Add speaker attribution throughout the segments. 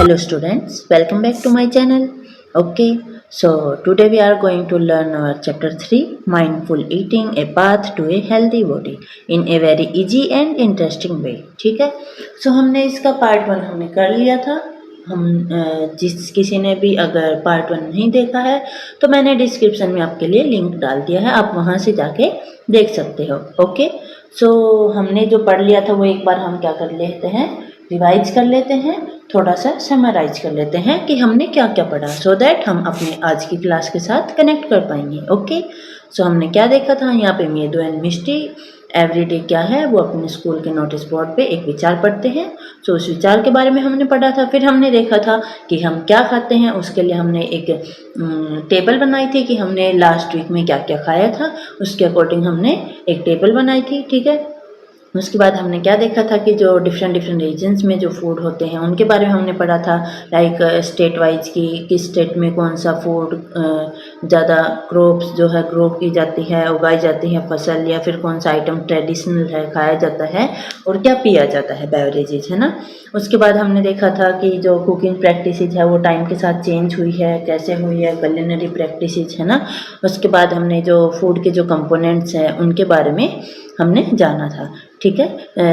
Speaker 1: Hello students, welcome back to my channel. Okay, so today we are going to learn our chapter 3 Mindful Eating, a Path to a Healthy Body in a very easy and interesting way. ठीक है, so हमने इसका part 1 हमने कर लिया था. हम जिस किसी ने भी अगर पार्ट 1 नहीं देखा है तो मैंने डिस्क्रिप्शन में आपके लिए लिंक डाल दिया है, आप वहाँ से जाके देख सकते हो. ओके, सो हमने जो पढ़ लिया था वो एक बार हम क्या कर लेते हैं, रिवाइज कर लेते हैं, थोड़ा सा समराइज कर लेते हैं कि हमने क्या क्या पढ़ा, सो दैट हम अपने आज की क्लास के साथ कनेक्ट कर पाएंगे. ओके, सो हमने क्या देखा था, यहाँ पे मेदू एंड मिष्टी एवरीडे क्या है वो अपने स्कूल के नोटिस बोर्ड पे एक विचार पढ़ते हैं. सो उस विचार के बारे में हमने पढ़ा था. फिर हमने देखा था कि हम क्या खाते हैं, उसके लिए हमने एक टेबल बनाई थी कि हमने लास्ट वीक में क्या क्या खाया था, उसके अकॉर्डिंग हमने एक टेबल बनाई थी. ठीक है, उसके बाद हमने क्या देखा था कि जो डिफरेंट रीजन्स में जो फूड होते हैं उनके बारे में हमने पढ़ा था, लाइक स्टेट वाइज की किस स्टेट में कौन सा फूड ज़्यादा क्रॉप्स जो है ग्रो की जाती है, उगाई जाती है फसल, या फिर कौन सा आइटम ट्रेडिशनल है खाया जाता है और क्या पिया जाता है, बेवरेजेज है ना. उसके बाद हमने देखा था कि जो कुकिंग प्रैक्टिसेज है वो टाइम के साथ चेंज हुई है, कैसे हुई है, कुलिनरी प्रैक्टिसेज है ना. उसके बाद हमने जो फूड के जो कंपोनेंट्स हैं उनके बारे में हमने जाना था. ठीक है,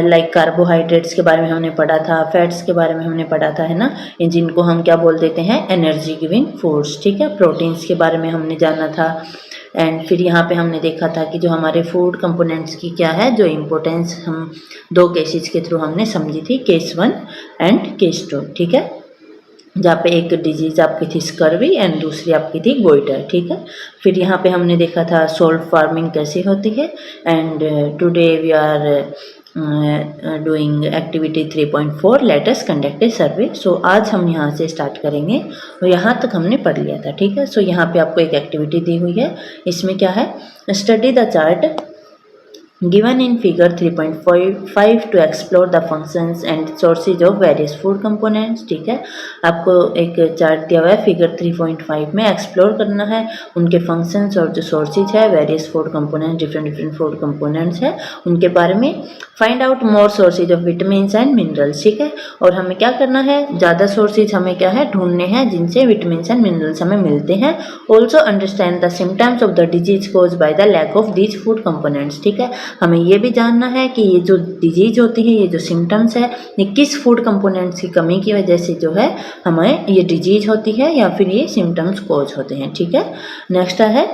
Speaker 1: लाइक कार्बोहाइड्रेट्स के बारे में हमने पढ़ा था, फैट्स के बारे में हमने पढ़ा था, है ना, जिनको हम क्या बोल देते हैं, एनर्जी गिविंग फूड्स. ठीक है, प्रोटीन्स के बारे में हमने जाना था. एंड फिर यहाँ पे हमने देखा था कि जो हमारे फूड कंपोनेंट्स की क्या है, जो इम्पोर्टेंस हम दो केसेस के थ्रू हमने समझी थी, केस 1 एंड केस 2. ठीक है, जहाँ पे एक डिजीज़ आपकी थी स्कर्वी एंड दूसरी आपकी थी गोइटर. ठीक है, फिर यहाँ पे हमने देखा था सोल्ट फार्मिंग कैसे होती है. And today we are doing activity 3.4 let us conduct a survey. So आज हम यहाँ से स्टार्ट करेंगे और यहाँ तक हमने पढ़ लिया था. ठीक है, सो यहाँ पे आपको एक एक्टिविटी दी हुई है, इसमें क्या है, study the chart given in figure 3.5 to explore the functions and sources of various food components. ठीक है, आपको एक चार्ट दिया हुआ है फिगर 3.5 में, एक्सप्लोर करना है उनके फंक्शंस और जो सोर्सेज है, various food components, different food components है उनके बारे में. Find out more sources of vitamins and minerals. ठीक है, और हमें क्या करना है, ज़्यादा सोर्सेज हमें क्या है ढूंढने हैं जिनसे विटामिन्स एंड मिनरल्स हमें मिलते हैं. Also understand the symptoms of the disease cause by the lack of these food components. ठीक है, हमें ये भी जानना है कि ये जो डिजीज होती है, ये जो सिम्टम्स है, ये किस फूड कंपोनेंट्स की कमी की वजह से जो है हमें ये डिजीज होती है या फिर ये सिम्टम्स कॉज होते हैं. ठीक है, नेक्स्ट है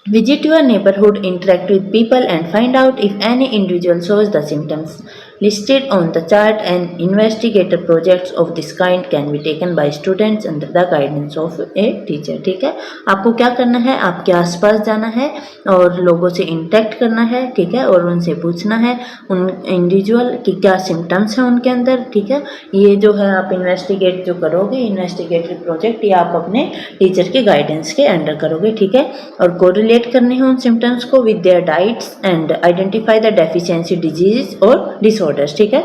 Speaker 1: visit your neighborhood, interact with people and find out if any individual shows the symptoms listed on the chart. And investigator projects of this kind can be taken by students under the guidance of a teacher. ठीक है, आपको क्या करना है, आपके आसपास जाना है और लोगों से इंटरेक्ट करना है. ठीक है, और उनसे पूछना है उन इंडिविजुअल की क्या सिम्टम्स हैं उनके अंदर. ठीक है, ये जो है आप इन्वेस्टिगेट जो करोगे, इन्वेस्टिगेटरी प्रोजेक्ट, ये आप अपने टीचर के गाइडेंस के अंडर करोगे. ठीक है, और कोरिलेट करने हैं उन सिम्टम्स को with their diets and identify the deficiency disease और डिसऑर्डर्स. ठीक है,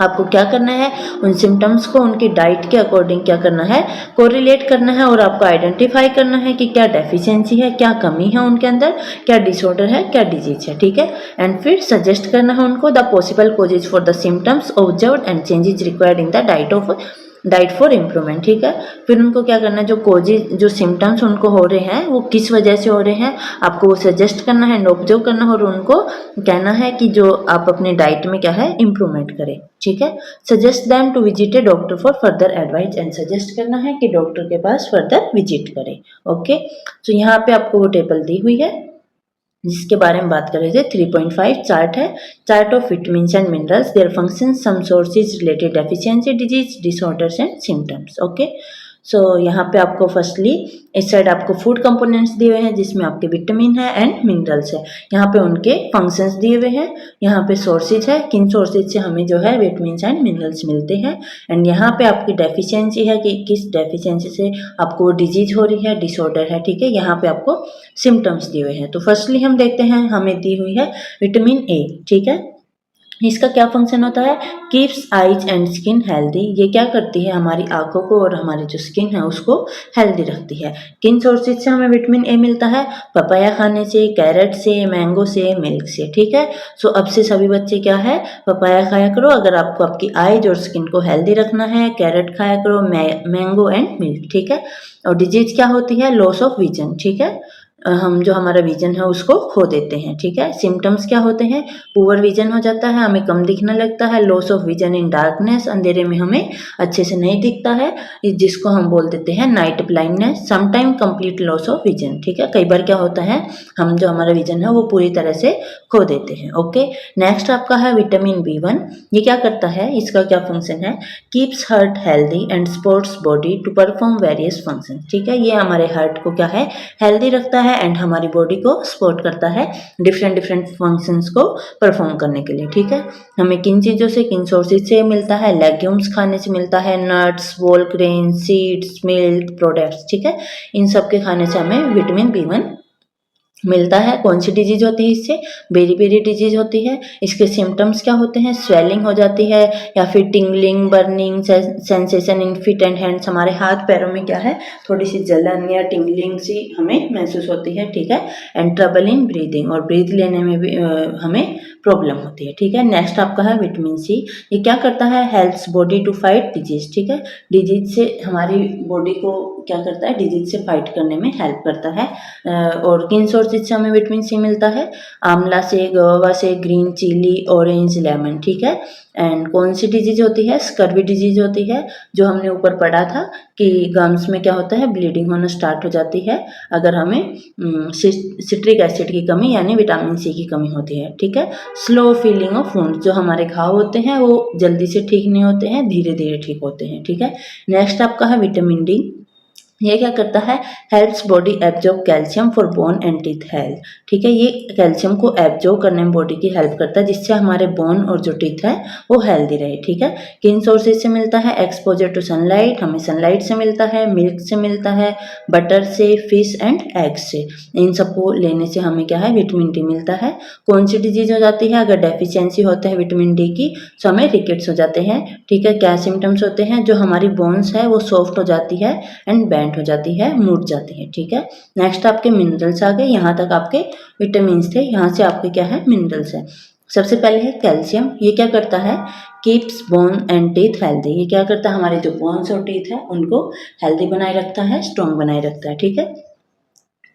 Speaker 1: आपको क्या करना है, उन सिम्टम्स को उनकी डाइट के अकॉर्डिंग क्या करना है, कोरिलेट करना है, और आपको आइडेंटिफाई करना है कि क्या डेफिशिएंसी है, क्या कमी है उनके अंदर, क्या डिसऑर्डर है, क्या डिजीज है. ठीक है, एंड फिर सजेस्ट करना है उनको the possible causes for the symptoms observed and changes required in the diet for improvement. ठीक है, फिर उनको क्या करना है, जो कॉजेज जो सिम्टम्स उनको हो रहे हैं वो किस वजह से हो रहे हैं, आपको वो सजेस्ट करना है एंड ऑब्जर्व करना है, और उनको कहना है कि जो आप अपने डाइट में क्या है इम्प्रूवमेंट करें. ठीक है, suggest them to visit a doctor for further advice. And suggest करना है कि डॉक्टर के पास फर्दर विजिट करें. ओके, तो यहाँ पे आपको वो टेबल दी हुई है जिसके बारे में बात कर रहे थे. 3.5 चार्ट है, chart of vitamins and minerals, their functions, some sources related deficiency, disease, disorders and symptoms. Okay, so यहाँ पे आपको फर्स्टली इस साइड आपको फूड कंपोनेंट्स दिए हुए हैं जिसमें आपके विटामिन है एंड मिनरल्स है. यहाँ पे उनके फंक्शंस दिए हुए हैं, यहाँ पे सोर्सेज है, किन सोर्सेज से हमें जो है विटामिन्स एंड मिनरल्स मिलते हैं. एंड यहाँ पे आपकी डेफिशिएंसी है कि किस डेफिशिएंसी से आपको डिजीज हो रही है, डिसऑर्डर है. ठीक है, यहाँ पे आपको सिम्टम्स दिए हुए हैं. तो फर्स्टली हम देखते हैं, हमें दी हुई है विटामिन ए. ठीक है, इसका क्या फंक्शन होता है, keeps eyes and skin healthy. ये क्या करती है, हमारी आंखों को और हमारी जो स्किन है उसको हेल्दी रखती है। किन सोर्सेज से हमें विटामिन ए मिलता है, पपाया खाने से, कैरेट से, मैंगो से, मिल्क से। ठीक है, सो अब से सभी बच्चे क्या है, पपाया खाया करो अगर आपको आपकी आइज और स्किन को हेल्दी रखना है, कैरेट खाया करो, मैंगो एंड मिल्क। ठीक है, और डिजीज क्या होती है, लॉस ऑफ विजन। ठीक है, हम जो हमारा विजन है उसको खो देते हैं। ठीक है, सिम्टम्स क्या होते हैं, पुअर विजन हो जाता है, हमें कम दिखने लगता है, loss of vision in darkness, अंधेरे में हमें अच्छे से नहीं दिखता है, जिसको हम बोल देते हैं night blindness, sometime complete loss of vision. ठीक है, कई बार क्या होता है, हम जो हमारा विजन है वो पूरी तरह से खो देते हैं। ओके, नेक्स्ट आपका है विटामिन B1। ये क्या करता है, इसका क्या फंक्शन है, keeps heart healthy and supports body to perform various function. ठीक है, ये हमारे हार्ट को क्या है, हेल्दी रखता है एंड हमारी बॉडी को सपोर्ट करता है डिफरेंट डिफरेंट फंक्शंस को परफॉर्म करने के लिए। ठीक है, हमें किन चीज़ों से, किन सोर्सेज से मिलता है, लेग्यूम्स खाने से मिलता है, nuts, whole grain, seeds, milk products. ठीक है, इन सब के खाने से हमें विटामिन B1 मिलता है। कौन सी डिजीज होती है इससे, बेरी बेरी डिजीज होती है। इसके सिम्टम्स क्या होते हैं, स्वेलिंग हो जाती है या फिर tingling, burning sensation in feet and hands, हमारे हाथ पैरों में क्या है, थोड़ी सी जलन या टिंगलिंग सी हमें महसूस होती है। ठीक है, एंड ट्रबल इन ब्रीदिंग, और ब्रीथ लेने में भी हमें प्रॉब्लम होती है। ठीक है, नेक्स्ट आपका है विटामिन C। ये क्या करता है, helps body to fight disease. ठीक है, डिजीज से हमारी बॉडी को क्या करता है, डिजीज से फाइट करने में हेल्प करता है। और किन सोर्सेज से हमें विटामिन C मिलता है, आंवला से, गुआवा से, ग्रीन चिली, ऑरेंज, लेमन। ठीक है, एंड कौन सी डिजीज होती है, स्कर्वी डिजीज होती है, जो हमने ऊपर पढ़ा था कि गम्स में क्या होता है, ब्लीडिंग होना स्टार्ट हो जाती है अगर हमें सिट्रिक एसिड की कमी यानी विटामिन C की कमी होती है। ठीक है, स्लो फीलिंग ऑफ वुंड, जो हमारे घाव होते हैं वो जल्दी से ठीक नहीं होते हैं, धीरे धीरे ठीक होते हैं। ठीक है, नेक्स्ट आपका है विटामिन D। ये क्या करता है, helps body absorb calcium for bone and teeth health. ठीक है, ये कैल्शियम को एब्जॉर्ब करने में बॉडी की हेल्प करता है, जिससे हमारे बोन और जो टीथ है वो हेल्दी रहे। ठीक है, किन सोर्सेज से मिलता है, एक्सपोजर टू सनलाइट, हमें सनलाइट से मिलता है, मिल्क से मिलता है, बटर से, फिश एंड एग्स से। इन सबको लेने से हमें क्या है, विटामिन D मिलता है। कौन सी डिजीज हो जाती है, अगर डेफिशिएंसी होता है विटामिन D की तो हमें रिकेट्स हो जाते हैं। ठीक है, क्या सिम्टम्स होते हैं, जो हमारी बोन्स है वो सॉफ्ट हो जाती है एंड बैंड हो जाती है, मुड़ जाती है। ठीक है, नेक्स्ट आपके मिनरल्स आ गए, यहाँ तक आपके विटामिन थे, यहाँ से आपके क्या है, मिनरल्स है। सबसे पहले है कैल्शियम। ये क्या करता है, keeps bone and teeth healthy. ये क्या करता है, हमारे जो बोन्स और टीथ है उनको हेल्दी बनाए रखता है, स्ट्रॉन्ग बनाए रखता है। ठीक है,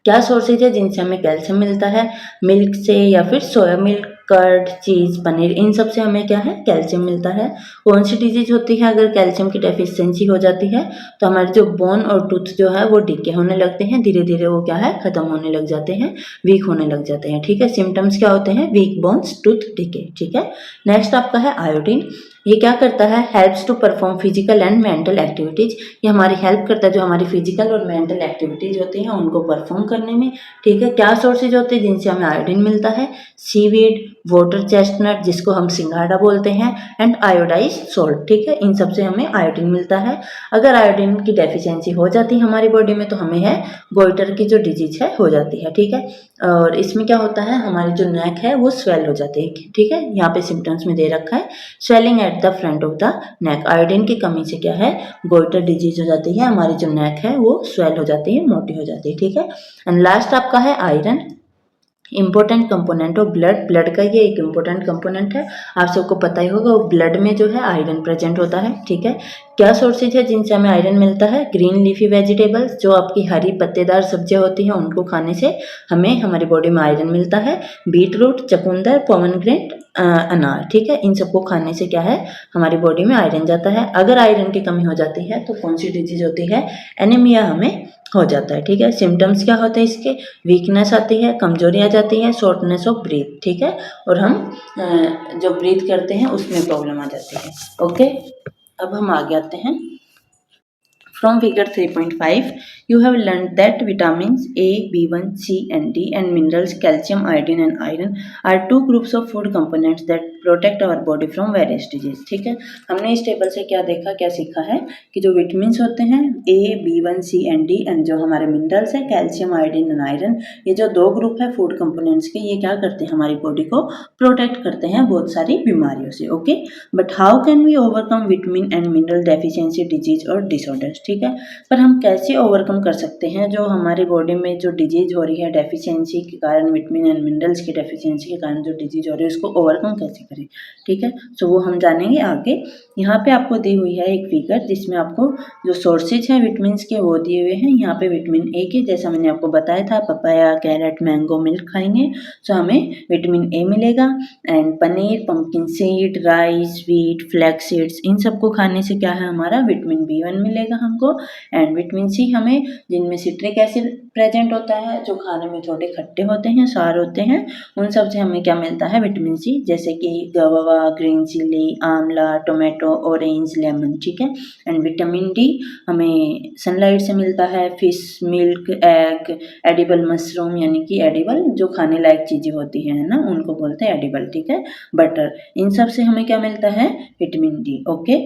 Speaker 1: क्या सोर्सेज है जिनसे हमें कैल्शियम मिलता है, मिल्क से या फिर सोया मिल्क, कर्ड, चीज़, पनीर, इन सब से हमें क्या है, कैल्शियम मिलता है। कौन सी डिजीज होती है, अगर कैल्शियम की डेफिशिएंसी हो जाती है तो हमारे जो बोन और टूथ जो है वो डिके होने लगते हैं, धीरे धीरे वो क्या है, खत्म होने लग जाते हैं, वीक होने लग जाते हैं। ठीक है, सिम्टम्स क्या होते हैं, वीक बोन्स, टूथ डिके। ठीक है, नेक्स्ट आपका है आयोडीन। ये क्या करता है, helps to perform physical and mental activities. ये हमारी हेल्प करता है, जो हमारी फिजिकल और मेंटल एक्टिविटीज होती हैं उनको परफॉर्म करने में। ठीक है, क्या सोर्सेज होते हैं जिनसे हमें आयोडीन मिलता है, सीवीड, वाटर चेस्टनट जिसको हम सिंघाड़ा बोलते हैं, एंड आयोडाइज सोल्ट। ठीक है, इन सब से हमें आयोडीन मिलता है। अगर आयोडीन की डेफिशिएंसी हो जाती है हमारी बॉडी में तो हमें है गोइटर की जो डिजीज है हो जाती है। ठीक है, और इसमें क्या होता है, हमारी जो नेक है वो स्वेल हो जाती है। ठीक है, यहाँ पे सिम्टम्स में दे रखा है, swelling at the front of the neck. Iodine की कमी से क्या है, गोइटर डिजीज हो जाती है, हमारी जो नेक है वो स्वेल हो जाती है, मोटी हो जाती है। ठीक है, एंड लास्ट आपका है iron. Important component of blood. Blood का ये एक इम्पोर्टेंट कंपोनेंट है, आप सबको पता ही होगा, ब्लड में जो है आयरन प्रेजेंट होता है। ठीक है, क्या सोर्सेज है जिनसे हमें आयरन मिलता है, ग्रीन लीफी वेजिटेबल्स, जो आपकी हरी पत्तेदार सब्जियां होती हैं उनको खाने से हमें हमारी बॉडी में आयरन मिलता है। बीट रूट, चकुंदर, पोमेग्रेनेट, अनार। ठीक है, इन सबको खाने से क्या है, हमारी बॉडी में आयरन जाता है। अगर आयरन की कमी हो जाती है तो कौन सी डिजीज होती है, एनीमिया हमें हो जाता है। ठीक है, सिम्टम्स क्या होते हैं इसके, वीकनेस आती है, कमजोरी आ जाती है, शॉर्टनेस ऑफ ब्रीथ। ठीक है, और हम जो ब्रीथ करते हैं उसमें प्रॉब्लम आ जाती है। ओके, अब हम आगे आते हैं From figure 3.5, you have learned that vitamins A, B1, C, and D, and minerals calcium, iodine, and iron are two groups of food components that protect our body from various disease. ठीक है, हमने इस table से क्या देखा, क्या सीखा है कि जो विटामिन्स होते हैं A, B1, C and D, and जो हमारे मिनरल्स है कैल्शियम, आयोडीन एंड आयरन, ये जो दो ग्रुप है फूड कंपोनेंट्स के, ये क्या करते हैं, हमारी बॉडी को प्रोटेक्ट करते हैं बहुत सारी बीमारियों से. Okay, but how can we overcome vitamin and mineral deficiency disease और डिसऑर्डर्स. ठीक है, पर हम कैसे ओवरकम कर सकते हैं जो हमारी बॉडी में जो डिजीज हो रही है डेफिशिएंसी के कारण, विटामिन एंड मिनरल्स की डेफिशिएंसी के कारण जो डिजीज हो रही है उसको ओवरकम कैसे करें. ठीक है, सो वो हम जानेंगे आगे. यहाँ पे आपको दी हुई है एक फिगर जिसमें आपको जो सोर्सेज हैं विटामिन के वो दिए हुए हैं. यहाँ पे विटामिन ए के, जैसा मैंने आपको बताया था, पपाया, कैरेट, मैंगो, मिल्क खाएंगे तो हमें विटामिन ए मिलेगा. And paneer, pumpkin seed, rice, wheat, flax seeds, इन सबको खाने से क्या है, हमारा विटामिन B1 मिलेगा हमको. एंड विटामिन सी हमें, जिनमें सिट्रिक एसिड प्रेजेंट होता है, जो खाने में थोड़े खट्टे होते हैं, सार होते हैं, उन सब से हमें क्या मिलता है, विटामिन सी, जैसे कि गवावा, ग्रीन चिली, आंवला, टोमेटो, ऑरेंज, लेमन. ठीक है, एंड विटामिन डी हमें सनलाइट से मिलता है, fish, milk, egg, edible mushroom, यानी कि एडिबल जो खाने लायक चीज़ें होती हैं ना, उनको बोलते हैं एडिबल. ठीक है, बटर, इन सब से हमें क्या मिलता है, विटामिन डी. ओके,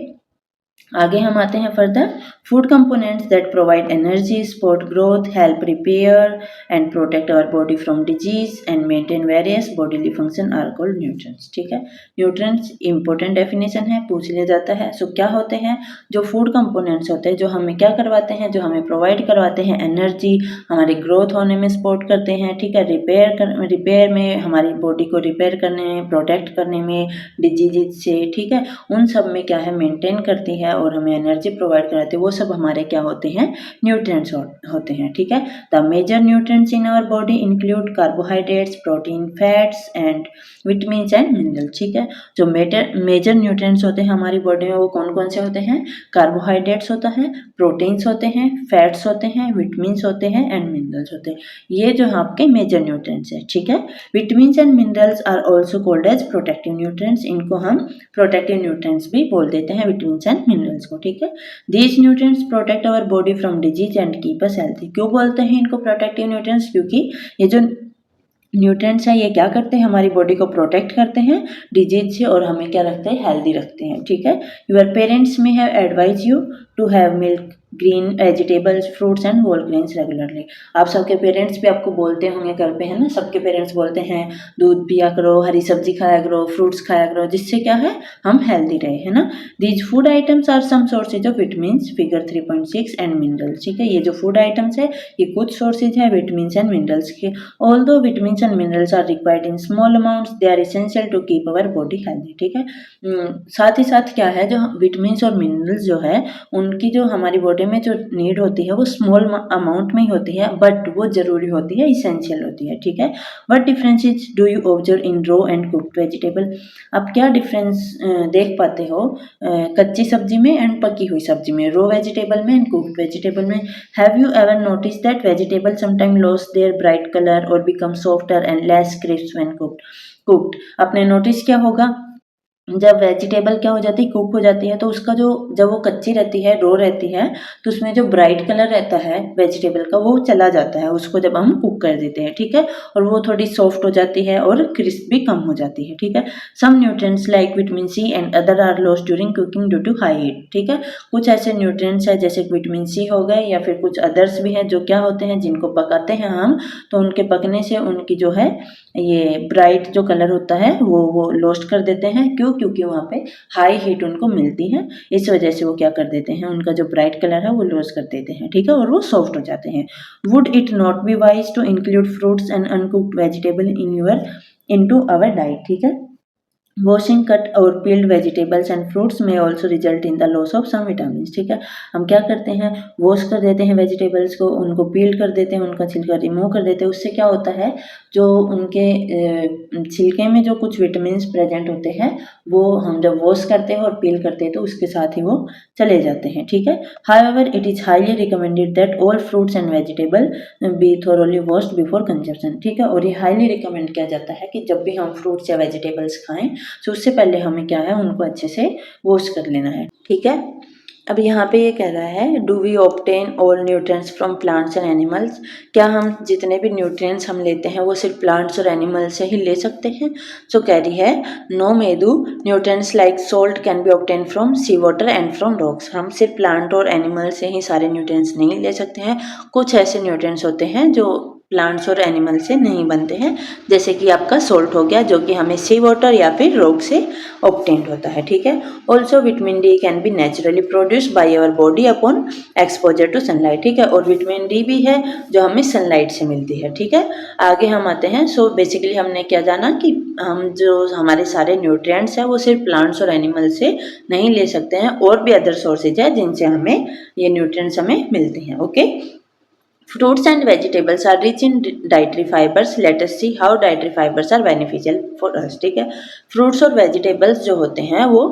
Speaker 1: आगे हम आते हैं further. Food components that provide energy, support growth, help repair and protect our body from disease and maintain various bodily function are called nutrients. ठीक है, न्यूट्रिएंट्स इंपॉर्टेंट डेफिनेशन है, पूछ लिया जाता है. सो क्या होते हैं, जो फूड कंपोनेंट्स होते हैं जो हमें क्या करवाते हैं, जो हमें प्रोवाइड करवाते हैं एनर्जी, हमारी ग्रोथ होने में सपोर्ट करते हैं. ठीक है, रिपेयर में, हमारी बॉडी को रिपेयर करने में, प्रोटेक्ट करने में डिजीज से. ठीक है, उन सब में क्या है, मेंटेन करती है और हमें एनर्जी प्रोवाइड कराती है. वो सब हमारे क्या होते हैं, न्यूट्रिएंट्स होते हैं. ठीक है, the major nutrients in our body include carbohydrates, protein, fats and vitamins and minerals. ठीक है, जो मेजर न्यूट्रिएंट्स होते हैं हमारी बॉडी में वो कौन कौन से होते हैं, कार्बोहाइड्रेट्स होता है, प्रोटीन्स होते हैं, फैट्स होते हैं, विटामिन्स होते हैं एंड मिनरल्स होते हैं. ये जो आपके मेजर न्यूट्रिएंट्स है. ठीक है, vitamins and minerals are also called as protective nutrients. इनको हम प्रोटेक्टिव न्यूट्रिएंट्स भी बोल देते हैं, विटामिन्स एंड मिनरल्स को. ठीक है, these nutrients protect our body from disease and keep us healthy. क्यों बोलते हैं इनको प्रोटेक्टिव न्यूट्रिएंट्स, क्योंकि ये जो न्यूट्रिएंट्स है ये क्या करते हैं, हमारी बॉडी को प्रोटेक्ट करते हैं डिजीज से और हमें क्या रखते हैं, हेल्दी रखते हैं. ठीक है, your parents may have advise you to have milk, green vegetables, fruits and whole grains regularly. आप सबके पेरेंट्स भी आपको बोलते होंगे घर पे, है ना, सबके पेरेंट्स बोलते हैं दूध पिया करो, हरी सब्जी खाया करो, फ्रूट्स खाया करो, जिससे क्या है, हम हेल्दी रहे, है ना. These food items are some sources of vitamins, figure 3.6 and minerals. ठीक है, ये जो फूड आइटम्स है ये कुछ सोर्सेज है विटामिन्स एंड मिनरल्स के. Although vitamins and minerals are required in small amounts, they are essential to keep our body healthy. ठीक है, साथ ही साथ क्या है, जो विटामिन्स और मिनरल्स जो है उनकी जो हमारी बॉडी में जो नीड होती है वो स्मॉल अमाउंट में ही होती है, बट वो जरूरी होती है, इसेंशियल होती है. ठीक है, what differences do you observe in raw and cooked vegetable. आप क्या डिफरेंस देख पाते हो कच्ची सब्जी में एंड पकी हुई सब्जी में, रो वेजिटेबल में एंड कुक्ड वेजिटेबल में. Have you ever notice that vegetable sometime loss their bright colour और become softer and less crisp when cooked. आपने नोटिस किया होगा जब वेजिटेबल क्या हो जाती है, कुक हो जाती है, तो उसका जो, जब वो कच्ची रहती है, रो रहती है, तो उसमें जो ब्राइट कलर रहता है वेजिटेबल का वो चला जाता है उसको जब हम कुक कर देते हैं. ठीक है, और वो थोड़ी सॉफ्ट हो जाती है और क्रिस्प भी कम हो जाती है. ठीक है, some nutrients like vitamin C and other are lost during cooking due to high heat. ठीक है, कुछ ऐसे न्यूट्रिएंट्स है जैसे विटामिन सी हो गए या फिर कुछ अदर्स भी हैं जो क्या होते हैं, जिनको पकाते हैं हम, तो उनके पकने से उनकी जो है ये ब्राइट जो कलर होता है वो लॉस्ट कर देते हैं. क्यों, क्योंकि वहाँ पे हाई हीट उनको मिलती है, इस वजह से वो क्या कर देते हैं, उनका जो ब्राइट कलर है वो लॉस कर देते हैं. ठीक है, और वो सॉफ्ट हो जाते हैं. Would it not be wise to include fruits and uncooked vegetable into our diet. ठीक है, वॉशिंग कट और peeled vegetables and fruits may also result in the loss of some vitamin. ठीक है, हम क्या करते हैं, वॉश कर देते हैं वेजिटेबल्स को, उनको पील कर देते हैं, उनका छिलका रिमूव कर देते हैं. उससे क्या होता है, जो उनके छिलके में जो कुछ विटामिन प्रेजेंट होते हैं वो हम जब वॉश करते हैं और पील करते हैं तो उसके साथ ही वो चले जाते हैं. ठीक है, however it is highly recommended that all fruits and vegetable be thoroughly washed before consumption. ठीक है, और ये हाईली रिकमेंड किया जाता है कि जब भी हम फ्रूट्स या वेजिटेबल्स खाएं तो उससे पहले हमें क्या है, उनको अच्छे से वॉश कर लेना है. ठीक है, अब यहाँ पे ये कह रहा है do we obtain all nutrients from plants and animals, क्या हम जितने भी न्यूट्रिएंट्स हम लेते हैं वो सिर्फ प्लांट्स और एनिमल्स से ही ले सकते हैं। सो कह रही है नो मेदू, nutrients like salt can be obtain from sea water and from rocks. हम सिर्फ प्लांट और एनिमल से ही सारे न्यूट्रिएंट्स नहीं ले सकते हैं, कुछ ऐसे न्यूट्रिएंट्स होते हैं जो प्लांट्स और एनिमल से नहीं बनते हैं, जैसे कि आपका सोल्ट हो गया जो कि हमें सी वाटर या फिर रॉक से ऑब्टेन्ड होता है, ठीक है। Also vitamin D can be naturally produce by our body upon exposure to sunlight, ठीक है, और विटामिन डी भी है जो हमें सनलाइट से मिलती है, ठीक है। आगे हम आते हैं। सो बेसिकली हमने क्या जाना कि हम जो हमारे सारे न्यूट्रिएंट्स हैं वो सिर्फ प्लांट्स और एनिमल से नहीं ले सकते हैं, और भी अदर सोर्सेज है जिनसे हमें ये न्यूट्रिएंट्स हमें मिलते हैं, okay. Fruits and vegetables are rich in dietary fibers. Let us see how dietary fibers are beneficial for us, ठीक है। फ्रूट्स और वेजिटेबल्स जो होते हैं वो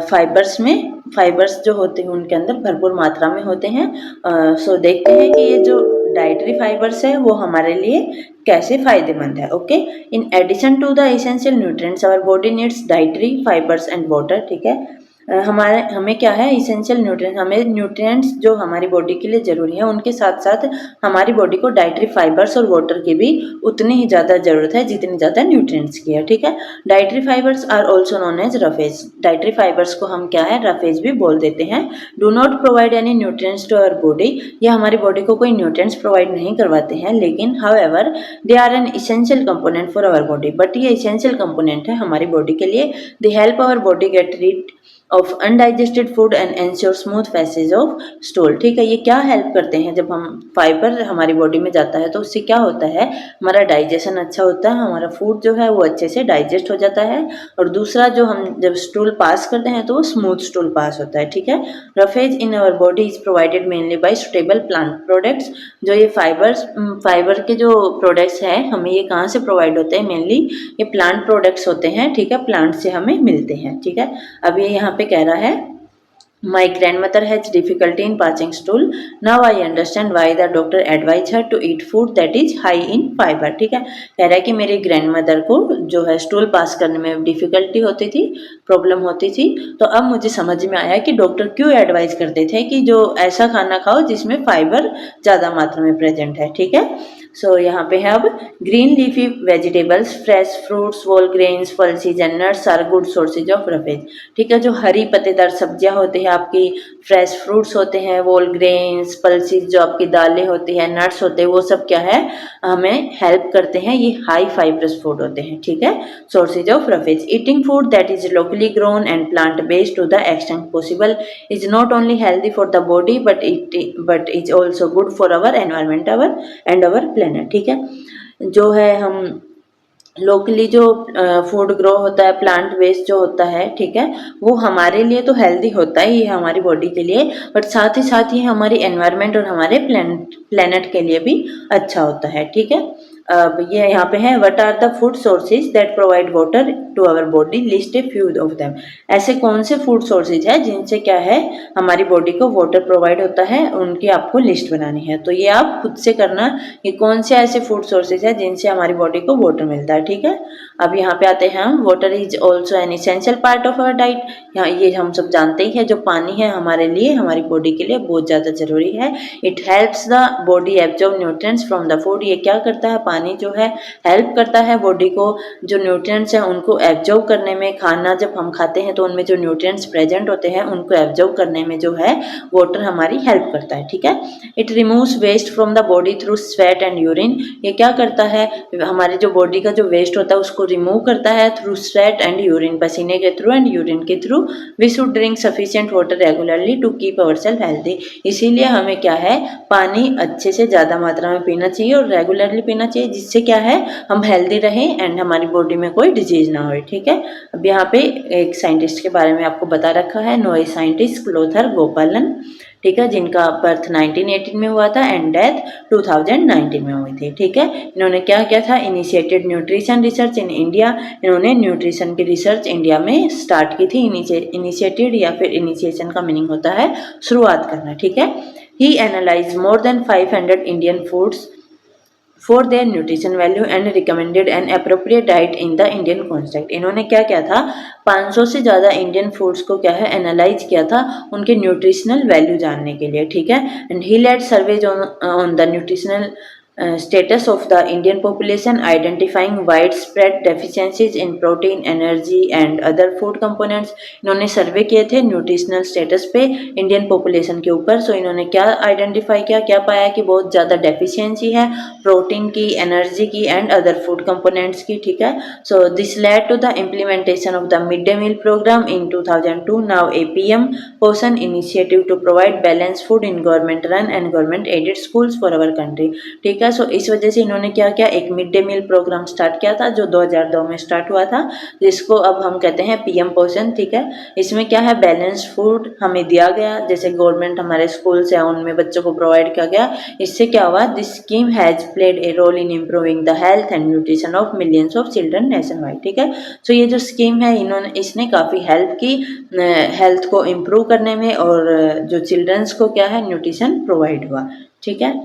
Speaker 1: फाइबर्स जो होते हैं उनके अंदर भरपूर मात्रा में होते हैं। सो देखते हैं कि ये जो डाइटरी फाइबर्स है वो हमारे लिए कैसे फायदेमंद है, okay. In addition to the essential nutrients our body needs dietary fibres and water, ठीक है। हमें क्या है इसेंशियल न्यूट्रिएंट्स, हमें न्यूट्रिएंट्स जो हमारी बॉडी के लिए ज़रूरी है उनके साथ साथ हमारी बॉडी को डाइटरी फाइबर्स और वाटर की भी उतनी ही ज़्यादा ज़रूरत है जितनी ज़्यादा न्यूट्रिएंट्स की है, ठीक है। Dietary fibres are also known as roughage, dietary fibres को हम क्या है रफेज भी बोल देते हैं। Do not provide any nutrients to our body, ये हमारी बॉडी को कोई न्यूट्रिएंट्स प्रोवाइड नहीं करवाते हैं, लेकिन however they are an essential component for our body, but ये इसेंशियल कंपोनेंट है हमारी बॉडी के लिए। They help our body get rid of undigested food and ensure smooth passage of stool, ठीक है। ये क्या हेल्प करते हैं, जब हम फाइबर हमारी बॉडी में जाता है तो उससे क्या होता है हमारा डाइजेशन अच्छा होता है, हमारा फूड जो है वो अच्छे से डाइजेस्ट हो जाता है, और दूसरा जो हम जब स्टूल पास करते हैं तो वो स्मूथ स्टूल पास होता है, ठीक है। Roughage in our body is provided mainly by suitable plant products, जो ये फाइबर के जो प्रोडक्ट्स हैं हमें ये कहाँ से प्रोवाइड होते हैं, मेनली ये प्लांट प्रोडक्ट्स होते हैं, ठीक है, प्लांट से हमें मिलते हैं, ठीक है। अब ये यहाँ पे कह रहा है My grandmother has difficulty in passing stool. Now I understand why the doctor advised her to eat food that is high in fiber, ठीक है। कह रहा है कि मेरी ग्रैंडमदर को जो है स्टूल पास करने में डिफिकल्टी होती थी, प्रॉब्लम होती थी, तो अब मुझे समझ में आया कि डॉक्टर क्यों एडवाइस करते थे कि जो ऐसा खाना खाओ जिसमें फाइबर ज़्यादा मात्रा में प्रेजेंट है, ठीक है। सो यहाँ पे है अब green leafy vegetables, fresh fruits, whole grains, pulses and nuts are good sources of roughage, ठीक है। जो हरी पत्तेदार सब्जियां होती है आपकी, फ्रेश फ्रूट्स होते हैं, होल ग्रेन्स, पल्सीज जो आपकी दालें होती है, नट्स होते हैं, वो सब क्या है हमें हेल्प करते हैं, ये हाई फाइब्रस फूड होते हैं, ठीक है, sources of roughage. Eating food that is locally grown and plant based to the extent possible is not only healthy for the body but is also good for our environment and our planet, ठीक है। जो है हम locally जो food grow होता है, plant based जो होता है, ठीक है, वो हमारे लिए तो हेल्दी होता ही है हमारी बॉडी के लिए, बट साथ ही हमारी एनवायरनमेंट और हमारे प्लेनेट के लिए भी अच्छा होता है, ठीक है। अब ये यहाँ पे है what are the food sources that provide water to our body, list a few of them. ऐसे कौन से फूड सोर्सेज है जिनसे क्या है हमारी बॉडी को वाटर प्रोवाइड होता है, उनकी आपको लिस्ट बनानी है। तो ये आप खुद से करना कि कौन से ऐसे फूड सोर्सेज है जिनसे हमारी बॉडी को वाटर मिलता है, ठीक है। अब यहाँ पे आते हैं हम, water is also an essential part of our diet. यहाँ ये हम सब जानते ही है, जो पानी है हमारे लिए हमारी बॉडी के लिए बहुत ज़्यादा जरूरी है। It helps the body absorb nutrients from the food, ये क्या करता है पानी जो है हेल्प करता है बॉडी को जो न्यूट्रिएंट्स हैं उनको एब्जॉर्ब करने में। खाना जब हम खाते हैं तो उनमें जो न्यूट्रिएंट्स प्रेजेंट होते हैं उनको एब्जॉर्ब करने में जो है वाटर हमारी हेल्प करता है, ठीक है। It removes waste from the body through sweat and urine, ये क्या करता है हमारे जो बॉडी का जो वेस्ट होता है उसको रिमूव करता है थ्रू स्वेट एंड यूरिन, पसीने के थ्रू एंड यूरिन के through. We should drink sufficient water regularly to keep our self healthy, इसीलिए हमें क्या है पानी अच्छे से ज़्यादा मात्रा में पीना चाहिए और रेगुलरली पीना चाहिए, जिससे क्या है हम हेल्दी रहें एंड हमारी बॉडी में कोई डिजीज ना हो, ठीक है। अब यहाँ पे एक साइंटिस्ट के बारे में आपको बता रखा है, नोए साइंटिस्ट क्लोथर गोपालन, ठीक है, जिनका बर्थ 1918 में हुआ था एंड डेथ 2019 में हुई थी, ठीक है। इन्होंने क्या किया था, initiated nutrition research in India, इन्होंने न्यूट्रिशन की रिसर्च इंडिया में स्टार्ट की थी। इनिशिएटेड या फिर इनिशिएशन का मीनिंग होता है शुरुआत करना, ठीक है। He analyse more than 500 Indian foods for their nutrition value and recommended an appropriate diet in the Indian context. इन्होंने क्या किया था, 500 से ज़्यादा इंडियन फूड्स को क्या है एनालाइज किया था उनके न्यूट्रिशनल वैल्यू जानने के लिए, ठीक है। And he led surveys on the nutritional status of the Indian population, identifying widespread deficiencies in protein, energy and other food components। इन्होंने सर्वे किए थे न्यूट्रिशनल स्टेटस पे इंडियन पॉपुलेशन के ऊपर। सो इन्होंने क्या आइडेंटिफाई किया, क्या पाया कि बहुत ज़्यादा डेफिशिएंसी है प्रोटीन की, एनर्जी की एंड अदर फूड कंपोनेंट्स की, ठीक है। So this led to the implementation of the mid day meal programme in 2002, now APM Poshan initiative to provide balance food in government run and government aided schools for our country, ठीक है। सो इस वजह से इन्होंने क्या किया, एक mid day meal programme start किया था जो 2002 में स्टार्ट हुआ था, जिसको अब हम कहते हैं PM पोषण, ठीक है। इसमें क्या है, बैलेंस फूड हमें दिया गया, जैसे गवर्नमेंट हमारे स्कूल्स हैं उनमें बच्चों को प्रोवाइड किया गया। इससे क्या हुआ, this scheme has played a role in improving the health and nutrition of millions of children nationwide, ठीक है। सो ये जो स्कीम है इसने काफ़ी हेल्प की, हेल्थ को इम्प्रूव करने में, और जो चिल्ड्रंस को क्या है न्यूट्रिशन प्रोवाइड हुआ, ठीक है।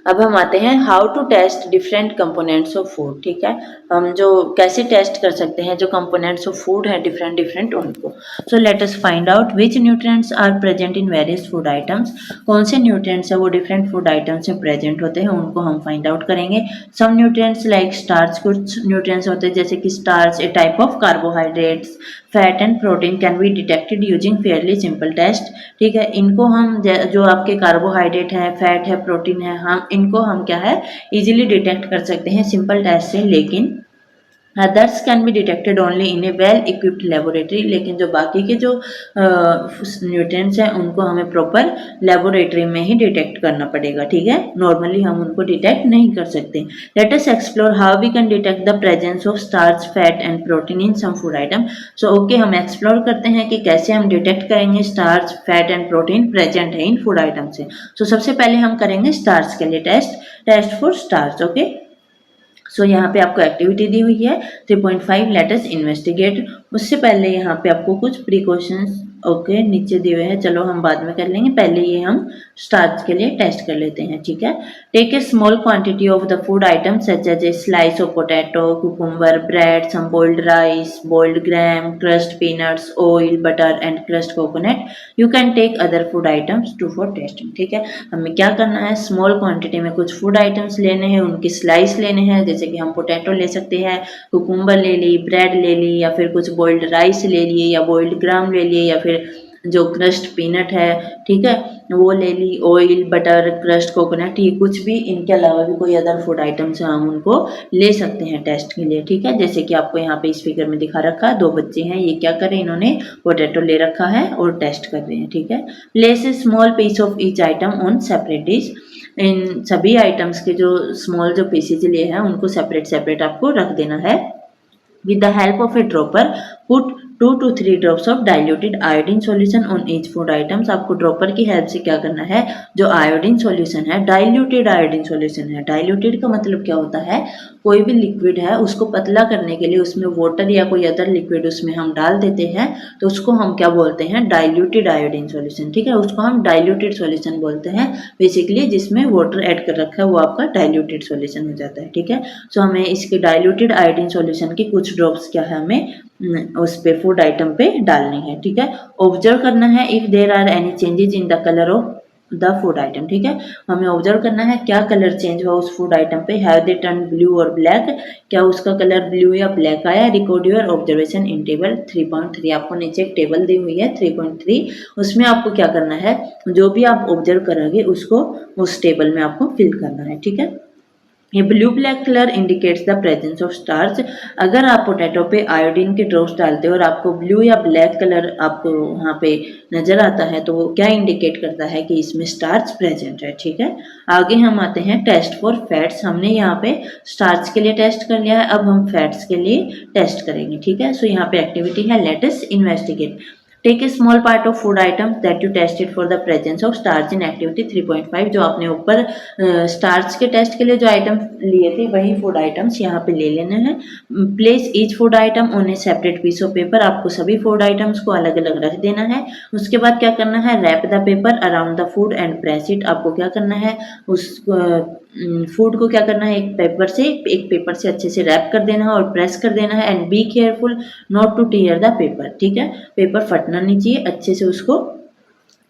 Speaker 1: अब हम आते हैं how to test different components of food, ठीक है। हम जो कैसे टेस्ट कर सकते हैं जो कंपोनेंट्स ऑफ फूड है डिफरेंट उनको। So let us find out which nutrients are present in various food items. कौन से न्यूट्रिएंट्स है वो डिफरेंट फूड आइटम्स में प्रेजेंट होते हैं, उनको हम फाइंड आउट करेंगे। सम न्यूट्रिएंट्स लाइक स्टार्च, कुछ न्यूट्रिएंट्स होते हैं जैसे कि starch a type of carbohydrates, fat and protein can be detected using fairly simple test, ठीक है। इनको हम जो आपके कार्बोहाइड्रेट है, फैट है, प्रोटीन है, हम इनको हम क्या है इजीली डिटेक्ट कर सकते हैं सिंपल टेस्ट से, लेकिन others can be detected only in A well equipped laboratory. लेकिन जो बाकी के जो न्यूट्रिएंट्स हैं उनको हमें प्रॉपर लेबोरेटरी में ही डिटेक्ट करना पड़ेगा, ठीक है। नॉर्मली हम उनको डिटेक्ट नहीं कर सकते। Let us explore how we can detect the presence of starch, fat and protein in some food item. So okay, हम एक्सप्लोर करते हैं कि कैसे हम डिटेक्ट करेंगे starch, fat and protein present है इन फूड आइटम से। सो सबसे पहले हम करेंगे स्टार्च के लिए test for starch, okay. So यहाँ पे आपको एक्टिविटी दी हुई है 3.5 लेट अस इन्वेस्टिगेट। उससे पहले यहाँ पे आपको कुछ प्रिकॉशंस ओके नीचे दिए हुए हैं, चलो हम बाद में कर लेंगे, पहले ये हम स्टार्च के लिए टेस्ट कर लेते हैं, ठीक है। Take a small quantity of the food item such as a slice of potato, cucumber, bread, some boiled rice, boiled gram, crushed peanuts, oil, butter and crushed coconut. You can take other food items too for testing, ठीक है। हमें क्या करना है, small quantity में कुछ food items लेने हैं, उनकी स्लाइस लेने हैं, जैसे कि हम पोटैटो ले सकते हैं, कुकुम्बर ले ली, ब्रेड ले ली, या फिर कुछ बॉइल्ड राइस ले लिए, या बॉइल्ड ग्राम ले लिए, या फिर जो क्रस्ट पीनट है, ठीक है, वो ले ली, ऑयल, बटर, क्रस्ट कोकोनट, ये कुछ भी, इनके अलावा भी कोई अदर फूड आइटम्स हम उनको ले सकते हैं टेस्ट के लिए, ठीक है। जैसे कि आपको यहाँ पे इस फिगर में दिखा रखा है, 2 बच्चे हैं, ये क्या कर रहे हैं, इन्होंने पोटैटो ले रखा है और टेस्ट कर रहे हैं, ठीक है। Place a small piece of each item on separate dish. इन सभी आइटम्स के जो स्मॉल जो पीसेज लिए हैं उनको सेपरेट आपको रख देना है। With the help of a dropper, put 2 to 3 drops of diluted iodine solution on each food items। आपको ड्रॉपर की हेल्प से क्या करना है, जो आयोडीन सॉल्यूशन है, डाइल्यूटेड आयोडीन सॉल्यूशन है। डाइल्यूटेड का मतलब क्या होता है, कोई भी लिक्विड है उसको पतला करने के लिए उसमें वाटर या कोई अदर लिक्विड उसमें हम डाल देते हैं तो उसको हम क्या बोलते हैं, डाइल्यूटेड आयोडीन सॉल्यूशन, ठीक है। उसको हम डाइल्यूटेड सॉल्यूशन बोलते हैं बेसिकली, जिसमें वाटर ऐड कर रखा है वो आपका डाइल्यूटेड सॉल्यूशन हो जाता है, ठीक है। सो हमें इसके डाइल्यूटेड आयोडीन सॉल्यूशन की कुछ ड्रॉप्स क्या है हमें उस पे फूड आइटम पे डालनी है, ठीक है। ऑब्जर्व करना है if there are any changes in the colour of the food item, ठीक है। हमें ऑब्जर्व करना है क्या कलर चेंज हुआ उस फूड आइटम पे, हैव दे टर्न ब्लू और ब्लैक, क्या उसका कलर ब्लू या ब्लैक आया। Record your observation in table 3.3। आपको नीचे एक टेबल दी हुई है 3.3, उसमें आपको क्या करना है, जो भी आप ऑब्जर्व करोगे उसको उस टेबल में आपको फिल करना है, ठीक है। ये blue black colour indicates the presence of starch. अगर आप पोटैटो पे आयोडीन के ड्रॉप्स डालते हो और आपको ब्लू या ब्लैक कलर आपको वहाँ पे नजर आता है तो वो क्या इंडिकेट करता है कि इसमें स्टार्च प्रेजेंट है, ठीक है। आगे हम आते हैं टेस्ट फॉर फैट्स। हमने यहाँ पे स्टार्च के लिए टेस्ट कर लिया है, अब हम फैट्स के लिए टेस्ट करेंगे, ठीक है। सो यहाँ पे एक्टिविटी है let us investigate. Take a small part of food item that you tested for the presence of starch in activity 3.5। जो आपने ऊपर स्टार्च के टेस्ट के लिए जो आइटम लिए थे वही फूड आइटम्स यहाँ पे ले लेने हैं। Place each food item on a separate piece of paper. आपको सभी फूड आइटम्स को अलग अलग रख देना है। उसके बाद क्या करना है, wrap the paper around the food and press it. आपको क्या करना है, उस फूड को क्या करना है, एक पेपर से अच्छे से रैप कर देना है और प्रेस कर देना है। And be careful not two tier the paper, ठीक है, पेपर फटना नहीं चाहिए, अच्छे से उसको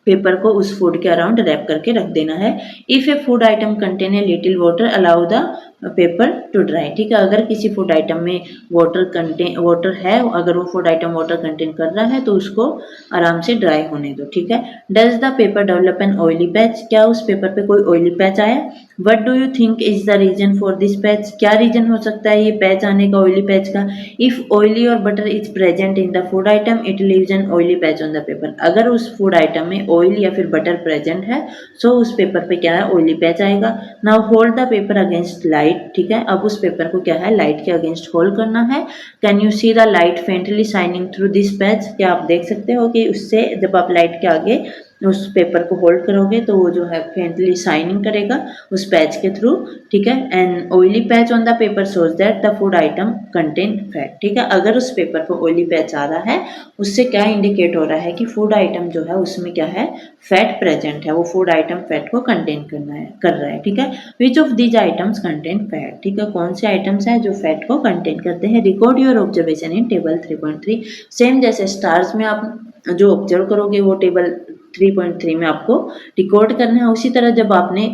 Speaker 1: पेपर को उस फूड के अराउंड रैप करके रख देना है। If A food atom contain a little water allow the paper two dry, ठीक है, अगर किसी फूड आइटम में वाटर है, अगर वो फूड आइटम वाटर कंटेन कर रहा है तो उसको आराम से ड्राई होने दो, ठीक है। Does the paper develop an oily patch, क्या उस पेपर पे कोई ऑयली पैच आया? What do you think is the reason for this patch, क्या रीजन हो सकता है ये पैच आने का, ऑयली पैच का? इफ ऑयली और butter is present in the food item it leaves an oily patch on the paper, अगर उस फूड आइटम में ऑयल या फिर बटर प्रेजेंट है सो उस पेपर पे क्या है, ऑयली पैच आएगा। Now hold the paper against light, ठीक है, अब उस पेपर को क्या है, लाइट के अगेंस्ट होल्ड करना है। Can you see the light faintly shining through this patch, क्या आप देख सकते हो कि उससे जब आप लाइट के आगे उस पेपर को होल्ड करोगे तो वो जो है फेंटली शाइनिंग करेगा उस पैच के थ्रू, ठीक है। And oily patch on the paper shows that the food atom contain fat, ठीक है, अगर उस पेपर पर ऑयली पैच आ रहा है उससे क्या इंडिकेट हो रहा है कि फूड आइटम जो है उसमें क्या है, फैट प्रेजेंट है, वो फूड आइटम फैट को कंटेन कर रहा है, ठीक है। विच of these items contain fat, ठीक है, कौन से आइटम्स हैं जो फैट को कंटेन करते हैं। Record your observation in table 3.3, same जैसे स्टार्स में आप जो ऑब्जर्व करोगे वो टेबल 3.3 में आपको रिकॉर्ड करना है, उसी तरह जब आपने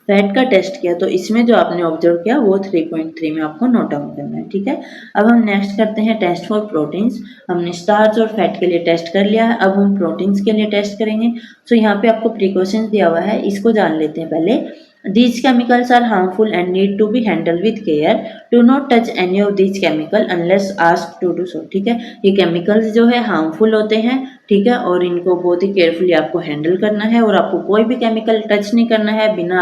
Speaker 1: फैट का टेस्ट किया तो इसमें जो आपने ऑब्जर्व किया वो 3.3 में आपको नोट डाउन करना है, ठीक है। अब हम नेक्स्ट करते हैं टेस्ट फॉर प्रोटीन्स, हमने स्टार्च और फैट के लिए टेस्ट कर लिया है, अब हम प्रोटीन्स के लिए टेस्ट करेंगे। तो यहाँ पे आपको प्रिकॉशंस दिया हुआ है, इसको जान लेते हैं पहले। These chemicals are harmful and need to be handled with care. Do not touch any of these chemical unless asked to do so, ठीक है, ये केमिकल्स जो है हार्मफुल होते हैं, ठीक है, और इनको बहुत ही केयरफुली आपको हैंडल करना है और आपको कोई भी केमिकल टच नहीं करना है बिना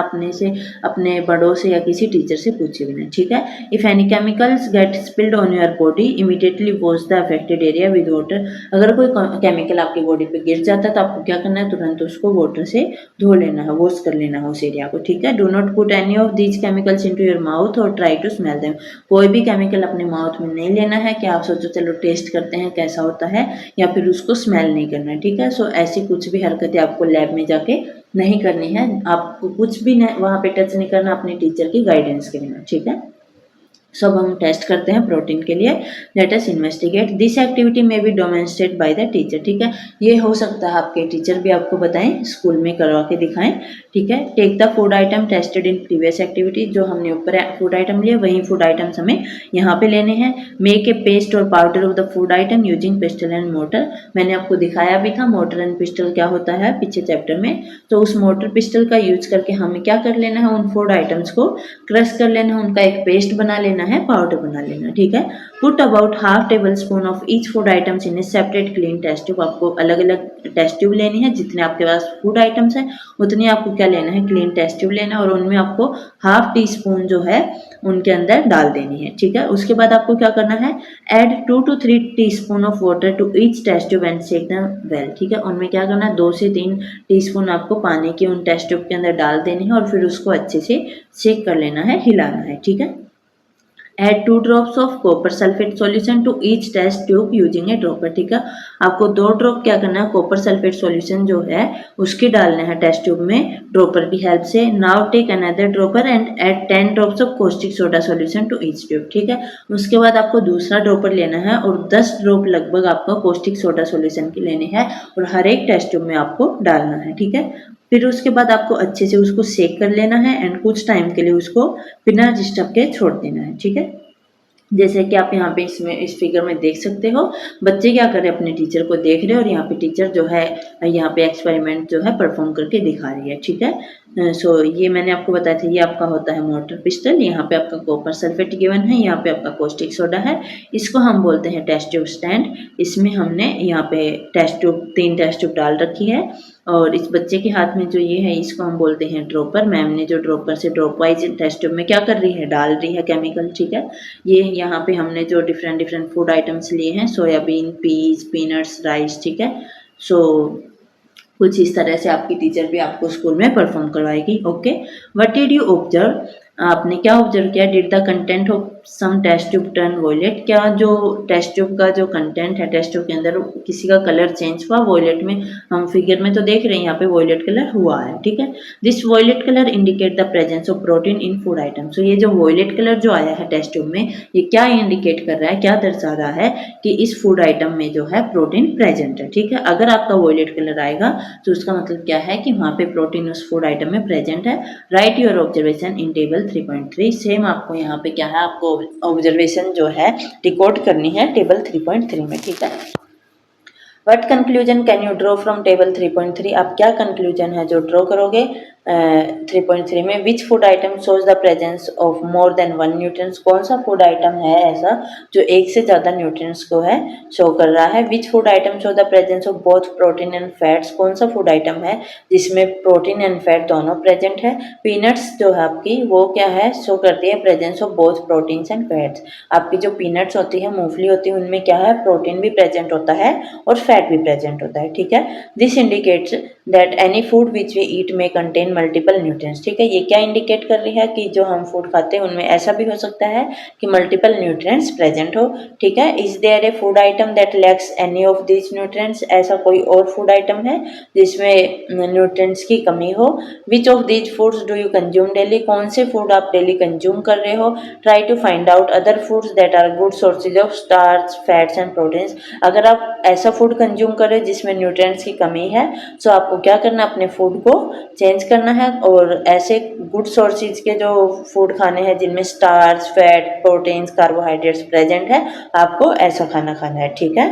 Speaker 1: अपने बड़ों से या किसी टीचर से पूछे बिना, ठीक है। If any chemicals get spilled on your body immediately wash the affected area with water, अगर कोई केमिकल आपकी बॉडी पे गिर जाता है तो आपको क्या करना है, तुरंत उसको वाटर से धो लेना है, वॉश कर लेना है उस एरिया को, ठीक है। Do not put any of these chemicals into your mouth और ट्राई टू स्मेल देम, कोई भी केमिकल अपने माउथ में नहीं लेना है कि आप सोचो चलो टेस्ट करते हैं कैसा होता है, या फिर उसको स्मेल नहीं करना है, ठीक है। सो ऐसी कुछ भी हरकतें आपको लैब में जाके नहीं करनी है, आपको कुछ भी वहाँ पे टच नहीं करना, अपने टीचर की गाइडेंस के बिना, ठीक है। सब हम टेस्ट करते हैं प्रोटीन के लिए। Let us investigate this activity में be demonstrate by the teacher, ठीक है, ये हो सकता है आपके टीचर भी आपको बताएं, स्कूल में करवा के दिखाएं, ठीक है। Take the food item tested in previous activity, जो हमने ऊपर फूड आइटम लिए वही फूड आइटम्स हमें यहाँ पे लेने हैं। मेक ए पेस्ट और powder of the food item using pistol and motor, मैंने आपको दिखाया भी था मोटर एंड पिस्टल क्या होता है पिछले चैप्टर में, तो उस मोटर पिस्टल का यूज करके हमें क्या कर लेना है, उन फूड आइटम्स को क्रश कर लेना है, उनका एक पेस्ट बना लेना है, पाउडर बना लेना, ठीक है। Put about half tablespoon of each food items in a separate clean test tube, आपको अलग अलग टेस्ट ट्यूब लेनी है, जितने आपके पास फूड आइटम्स हैं उतनी आपको क्या लेना है, क्लीन टेस्ट ट्यूब लेना है, और उनमें आपको हाफ टी स्पून जो है उनके अंदर डाल देनी है, ठीक है। उसके बाद आपको क्या करना है, add 2 to 3 teaspoon of water to each test tube and shake them well, ठीक है, उनमें क्या करना है 2 से 3 टीस्पून आपको पानी की उन टेस्ट ट्यूब के अंदर डाल देनी है और फिर उसको अच्छे से शेक कर लेना है, हिलाना है, ठीक है। Add 2 drops of copper sulfate solution to each test tube using a dropper, ठीक है, आपको 2 ड्रॉप क्या करना है, कॉपर सल्फेट सॉल्यूशन जो है उसके डालने हैं टेस्ट ट्यूब में ड्रॉपर की हेल्प से। Now take another dropper and add 10 drops of caustic soda solution to each tube, ठीक है, उसके बाद आपको दूसरा ड्रॉपर लेना है और 10 ड्रॉप लगभग आपको कॉस्टिक सोडा सॉल्यूशन की लेने हैं और हर एक टेस्ट ट्यूब में आपको डालना है, ठीक है। फिर उसके बाद आपको अच्छे से उसको सेक कर लेना है एंड कुछ टाइम के लिए उसको बिना डिस्टर्ब के छोड़ देना है, ठीक है। जैसे कि आप यहाँ पे इसमें इस फिगर में देख सकते हो, बच्चे क्या कर रहे हैं, अपने टीचर को देख रहे हैं और यहाँ पे टीचर जो है यहाँ पे एक्सपेरिमेंट जो है परफॉर्म करके दिखा रही है, ठीक है। सो ये मैंने आपको बताया था, ये आपका होता है मोटर पिस्टल, यहाँ पे आपका कॉपर सल्फेट गिवन है, यहाँ पे आपका कॉस्टिक सोडा है, इसको हम बोलते हैं टेस्ट ट्यूब स्टैंड। इसमें हमने यहाँ पे टेस्ट ट्यूब 3 टेस्ट ट्यूब डाल रखी है और इस बच्चे के हाथ में जो ये है इसको हम बोलते हैं ड्रॉपर। मैम ने जो ड्रॉपर से ड्रॉप वाइज टेस्ट ट्यूब में क्या कर रही है, डाल रही है केमिकल, ठीक है। ये यहाँ पे हमने जो डिफरेंट फूड आइटम्स लिए हैं, सोयाबीन, पीज, पीनट्स, राइस, ठीक है। सो कुछ इस तरह से आपकी टीचर भी आपको स्कूल में परफॉर्म करवाएगी, okay. What did you observe, आपने क्या ऑब्जर्व किया, did the content of some test tube turn violet, क्या जो टेस्ट ट्यूब का जो कंटेंट है टेस्ट ट्यूब के अंदर किसी का कलर चेंज हुआ वॉयलेट में। हम फिगर में तो देख रहे हैं यहाँ पे वॉयलेट कलर हुआ है, ठीक है। This violet colour indicate the presence of protein in food item. So ये जो वॉयलेट कलर जो आया है टेस्ट ट्यूब में, ये क्या इंडिकेट कर रहा है, क्या दर्शा रहा है कि इस फूड आइटम में जो है प्रोटीन प्रेजेंट है, ठीक है। अगर आपका वॉयलेट कलर आएगा तो उसका मतलब क्या है कि वहाँ पे प्रोटीन उस फूड आइटम में प्रेजेंट है। Right your observation in table 3.3। Same आपको यहाँ पे क्या है, आपको ऑब्जर्वेशन जो है रिकॉर्ड करनी है टेबल 3.3 में, ठीक है। What conclusion can you draw from table 3.3, आप क्या कंक्लूजन है जो ड्रॉ करोगे 3.3 में। Which food item shows the presence of more than one nutrients, कौन सा फूड आइटम है ऐसा जो एक से ज़्यादा न्यूट्रिएंट्स को है शो कर रहा है। Which food item show the presence of both protein and fats, कौन सा फूड आइटम है जिसमें प्रोटीन एंड फैट दोनों प्रेजेंट है। पीनट्स जो है आपकी वो क्या है, शो करती है presence of both proteins and fats. आपकी जो पीनट्स होती है, मूंगफली होती है, उनमें क्या है, प्रोटीन भी प्रेजेंट होता है और फैट भी प्रेजेंट होता है, ठीक है। This indicates that any food which we eat may contain multiple nutrients, ठीक है। ये क्या इंडिकेट कर रही है कि जो हम फूड खाते हैं उनमें ऐसा भी हो सकता है कि मल्टीपल न्यूट्रिएंट्स प्रेजेंट हो, ठीक है। Is there a food item that lacks any of these nutrients, ऐसा कोई और फूड आइटम है जिसमें न्यूट्रिएंट्स की कमी हो। Which of these foods do you consume daily, कौन से फूड आप डेली कंज्यूम कर रहे हो। Try to find out other foods that are good sources of starch fats and proteins. अगर आप ऐसा फूड कंज्यूम कर रहे हो जिसमें न्यूट्रिएंट्स की कमी है, तो आपको क्या करना है, अपने फूड को चेंज करना है और ऐसे गुड सोर्सेज के जो फूड खाने हैं जिनमें starch fat proteins carbohydrates present है, आपको ऐसा खाना खाना है, ठीक है।